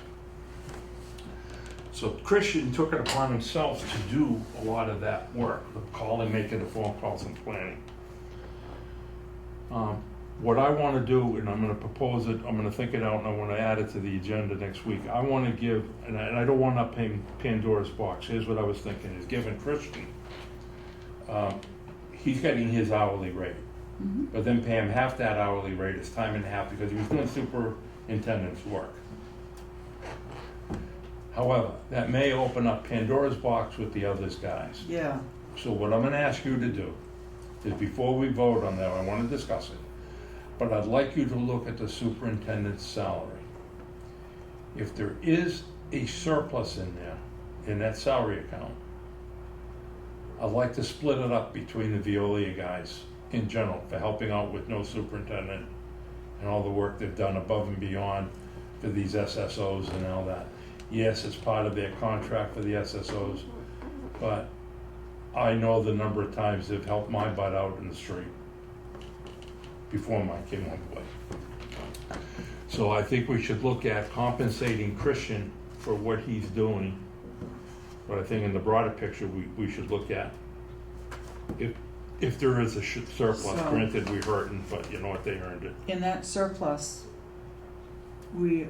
So Christian took it upon himself to do a lot of that work, the calling, making the phone calls and planning. What I want to do, and I'm going to propose it, I'm going to think it out, and I want to add it to the agenda next week. I want to give, and I don't want to pay Pandora's box. Here's what I was thinking: is giving Christian, he's getting his hourly rate, Mhm. but then pay him half that hourly rate as time and a half because he was doing superintendent's work. However, that may open up Pandora's box with the others guys. Yeah. So what I'm gonna ask you to do is before we vote on that, I wanna discuss it, but I'd like you to look at the superintendent's salary. If there is a surplus in there, in that salary account, I'd like to split it up between the Veolia guys in general for helping out with no superintendent and all the work they've done above and beyond for these SSOs and all that. Yes, it's part of their contract for the SSOs, but I know the number of times they've helped my butt out in the street before Mike came on board. So I think we should look at compensating Christian for what he's doing. But I think in the broader picture, we should look at if there is a surplus, So- granted we hurting, but you know what, they earned it. In that surplus, we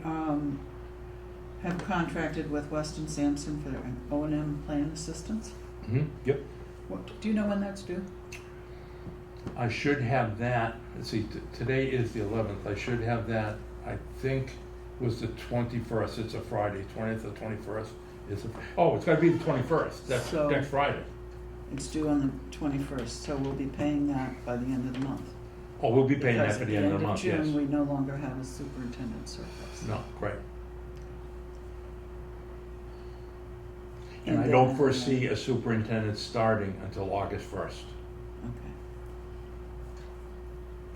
have contracted with Weston Sampson for their O&M plan assistance. Yep. Do you know when that's due? I should have that, let's see, today is the 11th, I should have that, I think, was the 21st, it's a Friday, 20th or 21st is, it's gotta be the 21st, that's So- next Friday. It's due on the 21st, so we'll be paying that by the end of the month. Oh, we'll be paying that Because for the end of the month, yes. June, we no longer have a superintendent surplus. No, great. And I then, don't foresee a superintendent starting until August 1st. Okay.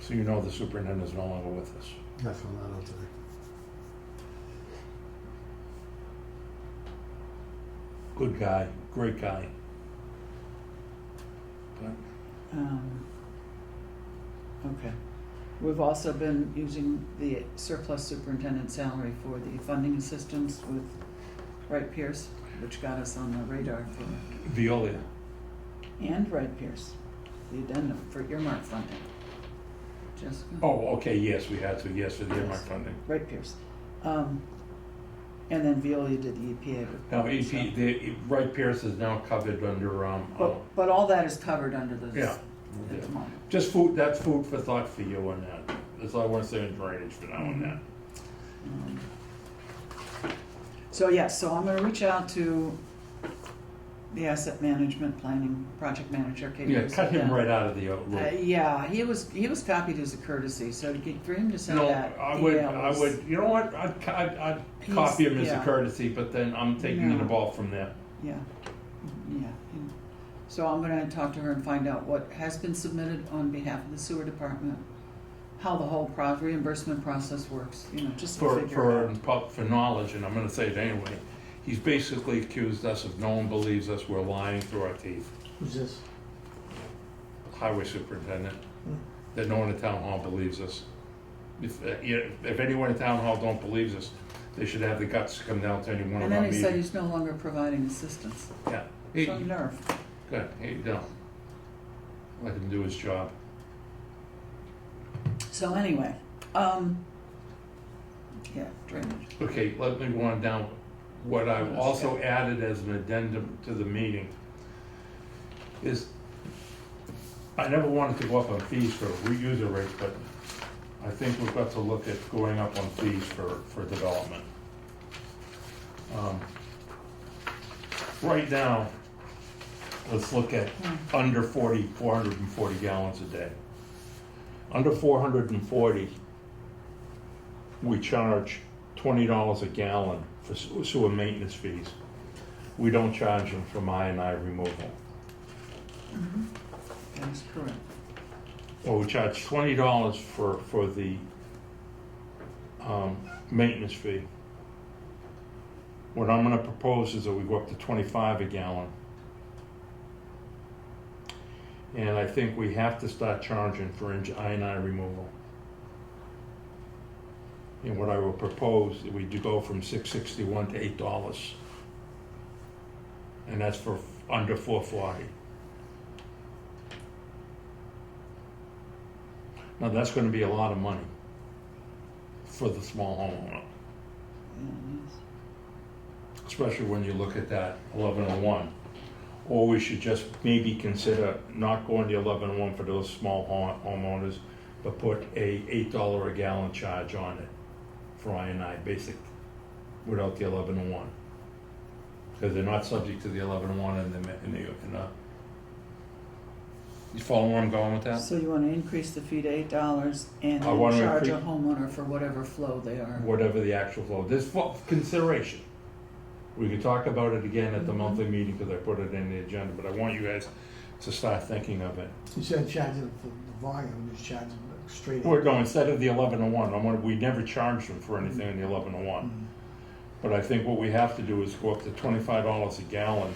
So you know the superintendent is no longer with us. I found that out today. Good guy, great guy. But Okay. We've also been using the surplus superintendent salary for the funding assistance with Wright Pierce, which got us on the radar for, Veolia, and Wright Pierce, the addendum for earmark funding. Jessica? oh, okay, yes, we had to, yes, for the earmark funding. Wright Pierce. And then Veolia did the EPA. with Now, public, the Wright Pierce is now covered under, But all that is covered under this yeah. at the moment. Just food, that's food for thought for you on that. That's all I wanna say on drainage for now on that. So yes, so I'm gonna reach out to the asset management planning project manager, Kate. Yeah, cut him again. right out of the loop. Yeah, he was copied as a courtesy, so for him to send No, that I email would, you know what, I'd copy him as a yeah. courtesy, but then I'm taking the No. ball from there. Yeah, yeah. So I'm gonna talk to her and find out what has been submitted on behalf of the sewer department, how the whole reimbursement process works, just to figure it out. For knowledge, and I'm gonna say it anyway, he's basically accused us of no one believes us, we're lying through our teeth. Who's this? Highway superintendent, Hmm. that no one in town hall believes us. If anyone in town hall don't believe us, they should have the guts to come down to any one And of our then he said meetings. he's no longer providing assistance. Yeah, he, Some nerve. good, he don't. Let him do his job. So anyway, yeah, drainage. Okay, let me go on down. What I've also added as an addendum to the meeting is, I never wanted to go up on fees for reuser rates, but I think we've got to look at going up on fees for development. Right now, let's look at under 440 gallons a day. Under 440, we charge $20 a gallon for sewer maintenance fees. We don't charge them for I removal. That is correct. Well, we charge $20 for the maintenance fee. What I'm gonna propose is that we go up to 25 a gallon. And I think we have to start charging for I removal. And what I will propose, is we do go from $6.61 to $8. And that's for under 440. Now, that's gonna be a lot of money for the small homeowner, Yeah, it is. especially when you look at that 1101. Or we should just maybe consider not going to 1101 for those small homeowners, but put a $8 a gallon charge on it for I basic, without the 1101. Because they're not subject to the 1101 you follow where I'm going with that? So you wanna increase the fee to $8 and I then wanna charge a increase- homeowner for whatever flow they are. Whatever the actual flow, this consideration. We could talk about it again at the monthly meeting, because I put it in the agenda, but I want you guys to start thinking of it. You said charging for the volume, just charging straight. Or no, instead of the 1101, we never charged them for anything in the 1101. Mhm. But I think what we have to do is go up to $25 a gallon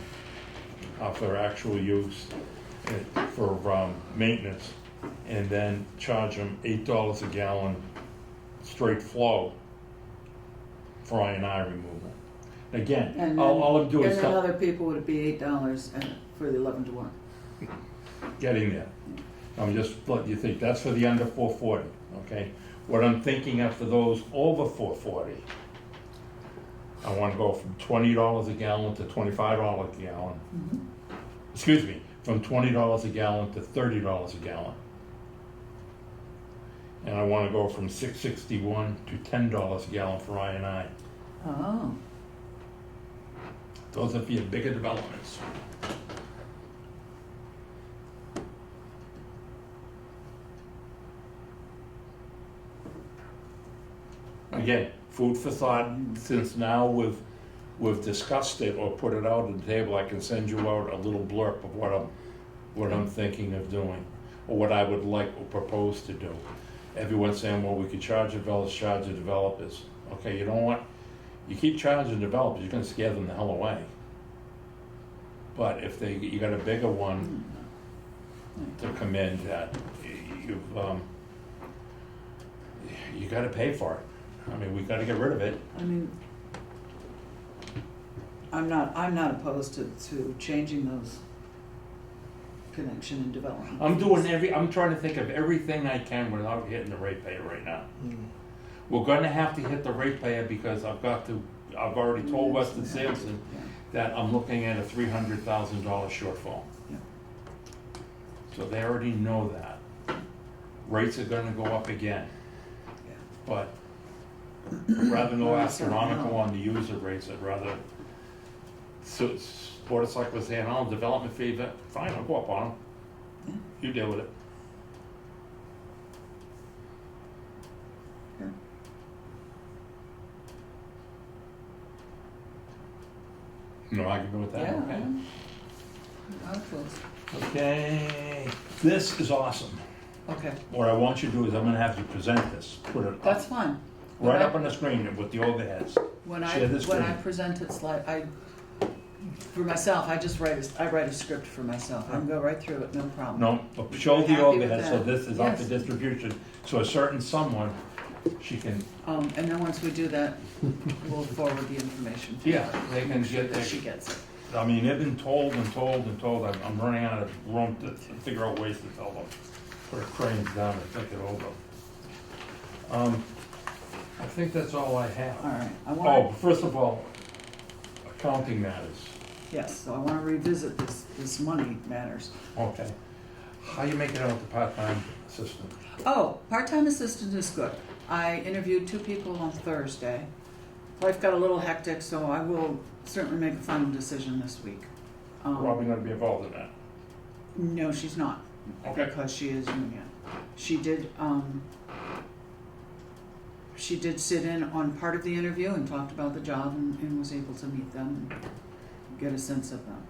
for actual use for maintenance, and then charge them $8 a gallon straight flow for I removal. Again, And then, all I'm doing is and then other people would be $8 for the 11 to 1. getting there. I'm just letting you think, that's for the under 440, okay? What I'm thinking of for those over 440, I wanna go from $20 a gallon to $25 a gallon. Excuse me, from $20 a gallon to $30 a gallon. And I wanna go from $6.61 to $10 a gallon for I&I. Oh, Those are for your bigger developments. Again, food for thought, since now we've discussed it or put it out on the table, I can send you out a little blurb of what I'm thinking of doing, or what I would like or propose to do. Everyone's saying, well, we could charge the developers. Okay, you know what? You keep charging developers, you're gonna scare them the hell away. But if you got a bigger one to come in that you gotta pay for it. I mean, we gotta get rid of it. I mean, I'm not opposed to changing those connection and development. I'm trying to think of everything I can without hitting the ratepayer right now. Mm. We're gonna have to hit the ratepayer because I've already told Weston Sampson Yeah. that I'm looking at a $300,000 shortfall. Yeah. So they already know that. Rates are gonna go up again. Yeah. But rather than go astronomical on the user rates, I'd rather, so, Board of Selectmen saying, oh, development fee, fine, I'll go up on Yeah. them. You deal with it. Yeah. No argument with that, Yeah, okay? I'm close. Okay, this is awesome. Okay, What I want you to do is I'm gonna have you present this, put it that's up, fine. right up on the screen with the overheads. When Share the when I screen. present it, for myself, I write a script for myself. I can go right through it, no problem. No, but show the Happy with overhead, so that. this is up for Yes. distribution, so a certain someone, she can, And then once we do that, we'll forward the information to yeah, her. they can get That that. she gets it. I mean, they've been told and told and told, I'm running out of room to figure out ways to tell them. Put our cranes down and think it over. I think that's all I have. All right, I Oh, want, first of all, accounting matters. yes, so I want to revisit this money matters. Okay. How you making out with the part-time assistant? Oh, part-time assistant is good. I interviewed 2 people on Thursday. Life got a little hectic, so I will certainly make a final decision this week. Probably gonna be involved in that. No, she's not, Okay. because she is union. She did sit in on part of the interview and talked about the job and was able to meet them and get a sense of them.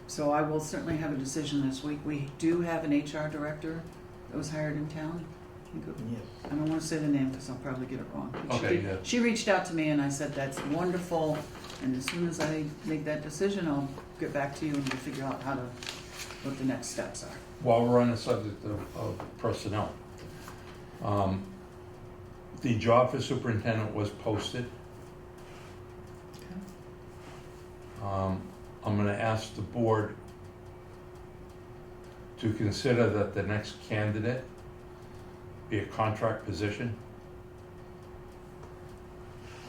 So I will certainly have a decision this week. We do have an HR director that was hired in town. Yes. I don't want to say the name because I'll probably get it wrong. But Okay, yeah. she reached out to me and I said, that's wonderful. And as soon as I make that decision, I'll get back to you and we'll figure out what the next steps are. While we're on the subject of personnel, the job for superintendent was posted. I'm gonna ask the board to consider that the next candidate be a contract position.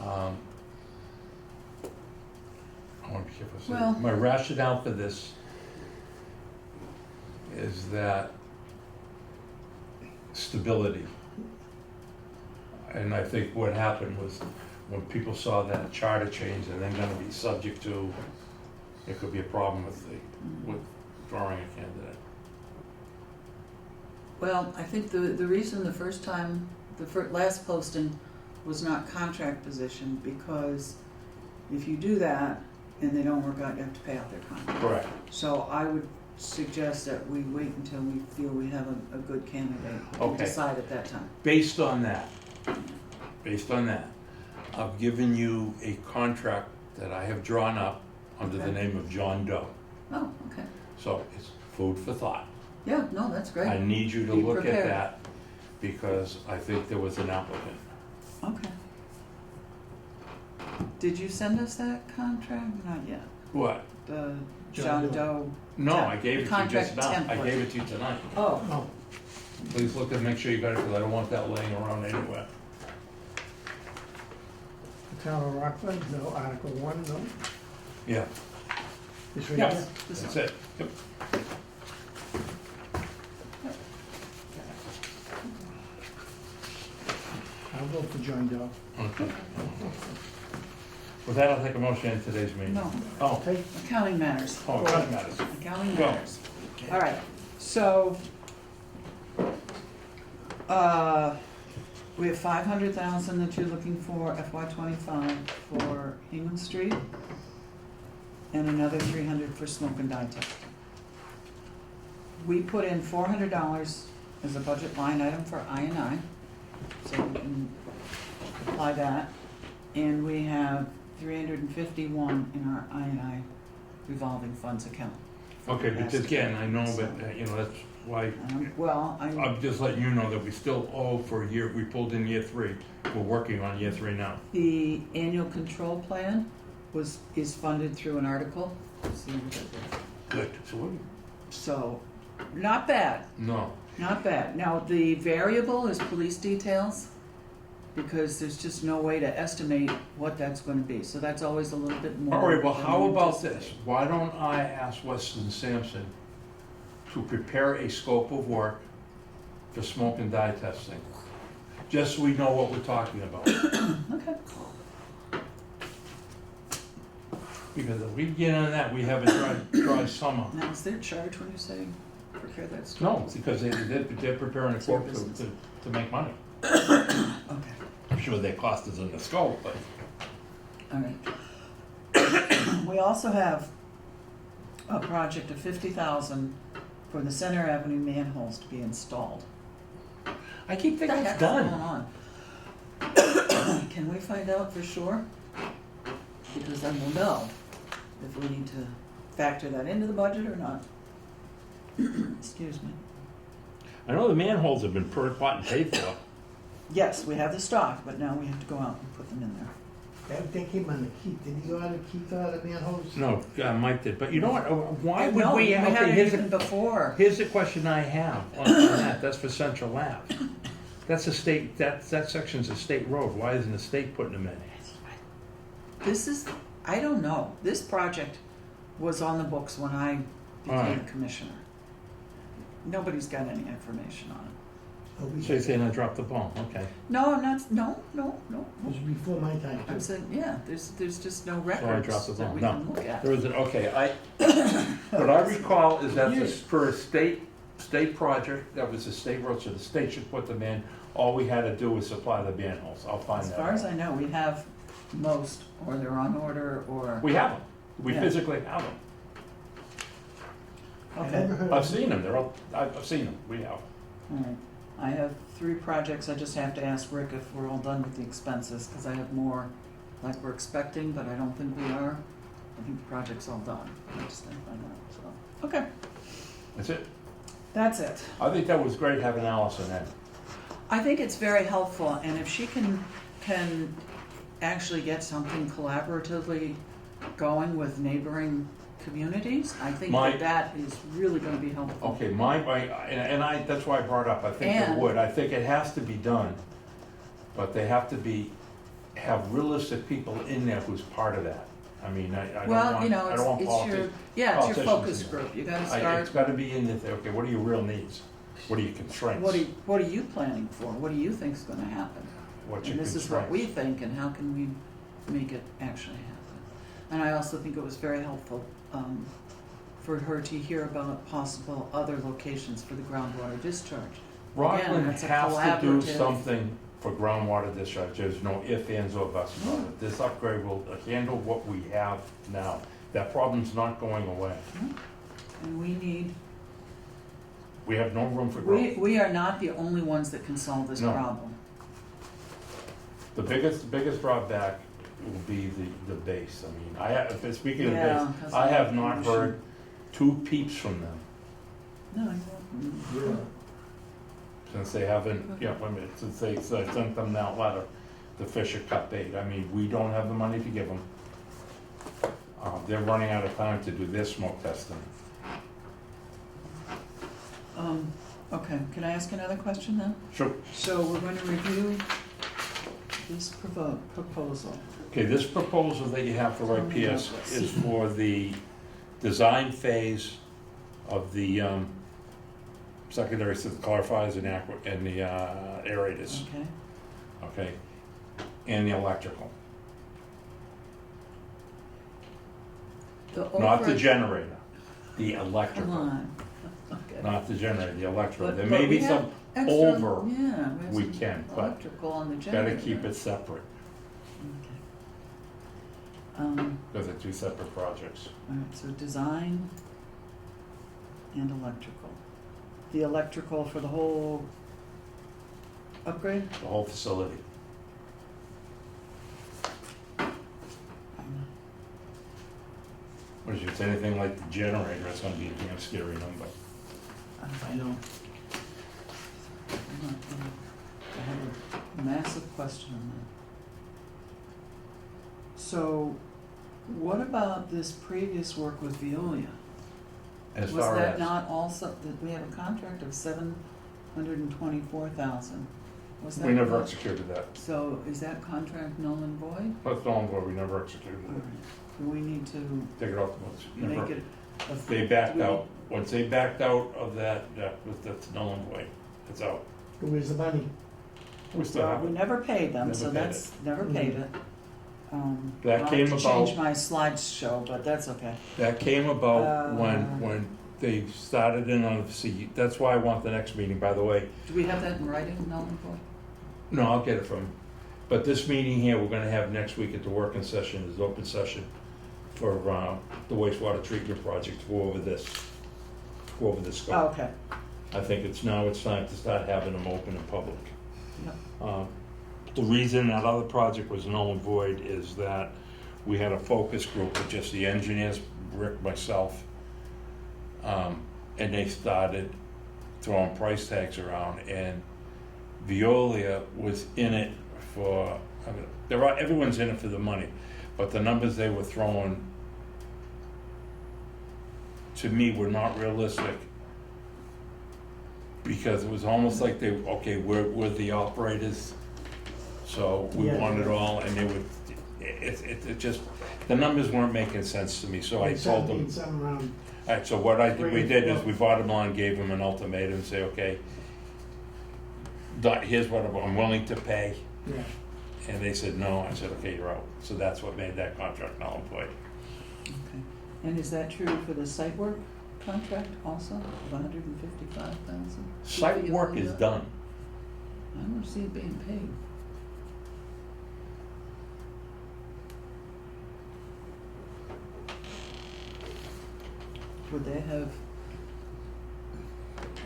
I wanna be careful. So Well- my rationale for this is that stability. And I think what happened was when people saw that charter change and then gonna be subject to, it could be a problem with drawing a candidate. Well, I think the reason the first time, last posting was not contract position, because if you do that and they don't work out, you have to pay out their contract. Correct. So I would suggest that we wait until we feel we have a good candidate and Okay. decide at that time. Based on that, I've given you a contract that I have drawn up under the Okay. name of John Doe. Oh, okay. So it's food for thought. Yeah, no, that's great. I need you to Be look at prepared. that because I think there was an applicant. Okay. Did you send us that contract? Not yet. What? The John John Doe. No, temp- I gave it to you contract just now. I template. gave it to you tonight. Oh, Oh, Please look and make sure you got it because I don't want that laying around anywhere. the town of Rockland, no, Article 1, no? Yeah, This right Yeah. here? this that's one. it. Yep. I'll vote for John Doe. Okay. With that, I'll take a motion in today's meeting. No, Oh, Okay? accounting matters. oh, it doesn't matter. Accounting Go. matters. All right, so, we have 500,000 that you're looking for FY '25 for Hingham Street, and another 300 for smoke and dye test. We put in $400 as a budget line item for I&I, so we can apply that. And we have 351 in our I&I revolving funds account. Okay, but again, I know, but, that's why, Well, I'm just letting you know that we still owe for a year, we pulled in year 3. We're working on year 3 now. the annual control plan is funded through an article. Good. So what? So, not bad, No. not bad. Now, the variable is police details, because there's just no way to estimate what that's gonna be, so that's always a little bit more. All right, well, than how we about anticipate. this? Why don't I ask Weston Sampson to prepare a scope of work for smoke and dye testing? Just so we know what we're talking about. Okay. Because if we get on that, we have a dry summer. Now, is there a charge when you say prepare that stuff? No, because they're preparing a It's their quote business. to make money. Okay, I'm sure their cost is in the scope, but. all right. We also have a project of 50,000 for the Center Avenue manholes to be installed. I keep What thinking the it's heck's going done. on? Can we find out for sure? Because then we'll know if we need to factor that into the budget or not. Excuse me. I know the manholes have been bought and paid for. Yes, we have the stock, but now we have to go out and put them in there. They came on the Keith. Did he order Keith out of manholes? No, Mike did, but you know what, why would No, we, had okay, it here's even the, before. here's the question I have on that, that's for Central Labs. That's a state, that section's a state road, why isn't the state putting them in? This is, I don't know. This project was on the books when I became Alright. commissioner. Nobody's got any information on it. Oh, we So you're saying I dropped the ball, okay. No, I'm not, no. It was before my time, I'm too. saying, yeah, there's just no So I records dropped the that ball, we no. can look at. There was an, okay, what I recall is that this, for a state project, that was a state road, so the state should put them in. All we had to do was supply the manholes, I'll find As that far as out. I know, we have most, or they're on order, or, We have them, we Yeah. physically have them. I okay. never heard I've of seen them, they're all, I've seen them, we have. All right. I have 3 projects. I just have to ask Rick if we're all done with the expenses, because I have more like we're expecting, but I don't think we are. I think the project's all done. I just didn't find out, so. Okay, That's it. that's it. I think that was great having Allison in. I think it's very helpful, and if she can actually get something collaboratively going with neighboring communities, I think My- that is really gonna be helpful. Okay, and I, that's why I brought up, I think it And- would, I think it has to be done, but they have to have realistic people in there who's part of that. I mean, I don't Well, want, you know, I don't want it's your, politics. yeah, it's your politicians focus in there. group. You gotta It's start, gotta be in there, okay, what are your real needs? What are your constraints? what are you planning for? What do you think's gonna happen? What's your And this is what we constraints? think, and how can we make it actually happen? And I also think it was very helpful for her to hear about possible other locations for the groundwater discharge. Rockland that's a has to do collaborative- something for groundwater discharge, there's no ifs, ands, or buts about it. This upgrade will handle what we have now. That problem's not going away. And we need, We have no room for growth. we are not the only ones that can solve this No. problem. The biggest drawback will be the base. I mean, speaking of Yeah, base, 'cause I of have not pollution. heard 2 peeps from them No, exactly. Yeah. since they haven't, since they sent them that letter, the fish are cut bait. I mean, we don't have the money to give them. They're running out of time to do their smoke testing. Okay, can I ask another question then? Sure. So we're going to review this proposal. Okay, this proposal that you have for right PS is for the design phase of the secondary clarifiers and the aerators. Okay, okay? And the electrical, not the generator, the Come electrical, on. Okay. not the generator, the electrical. But- There but may we be have some extra- over, Yeah, we have some can, but electrical on the generator. gotta keep it separate, Okay. because they're two separate projects. All right, so design and electrical. The electrical for the whole upgrade? The whole facility. What is it, it's anything like the generator, it's gonna be a damn scary number. I don't. I have a massive question on that. So, what about this previous work with Veolia? As Was far that as, not also, did we have a contract of $724,000? Was that? we never not- executed that. So is that contract null and void? That's the only one we never executed All it. right. Do we need to Take it off the books. make Never. it? They backed do we- out. Once they backed out of that's null and void. It's out. Where's the money? We still Well, have we it. Never never paid them, so paid that's, never paid it. That I'll came have to change about- my slideshow, but that's okay. That came about Uh, when they started in on, see, that's why I want the next meeting, by the way. Do we have that in writing, null and void? No, I'll get it from, but this meeting here, we're gonna have next week at the working session, is open session for, the wastewater treatment project, to go over this Oh, scope. okay. I think it's time to start having them open in public. Yep. The reason that other project was null and void is that we had a focus group with just the engineers, Rick, myself, and they started throwing price tags around, and Veolia was in it for, I mean, everyone's in it for the money, but the numbers they were throwing, to me, were not realistic. Because it was almost like we're the operators, so we Yeah. want it all, and they would, it just, the numbers weren't making sense to me, so I told them. Something around, Alright, so what we did is we bottom line gave them an ultimatum, say, okay, here's what I'm willing to pay, yeah. and they said no, I said, okay, you're out. So that's what made that contract null and void. Okay. And is that true for the site work contract also, of $155,000? Site work is done. I don't see it being paid. Would they have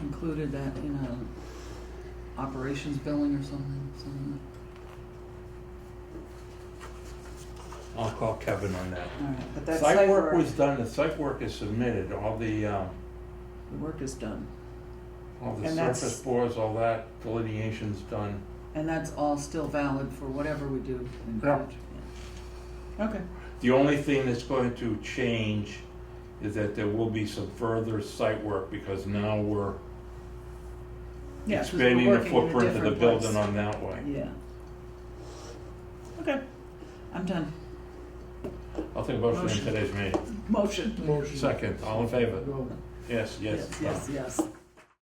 included that in a operations billing or something? I'll call Kevin on that. All right, but that Site work was done, the site work is submitted, all the the work is done, And that's- surface bores, all that delineation's done. and that's all still valid for whatever we do in Yeah. future. Yeah. Okay. The only thing that's going to change is that there will be some further site work, because now we're Yeah, 'cause we're expanding the working in a footprint of the different building place. on that way. Yeah. Okay, I'm done. I'll take a motion in Motion. today's meeting. Motion. Motion. Second, all in favor? Go. Yes, yes. Yes, yes.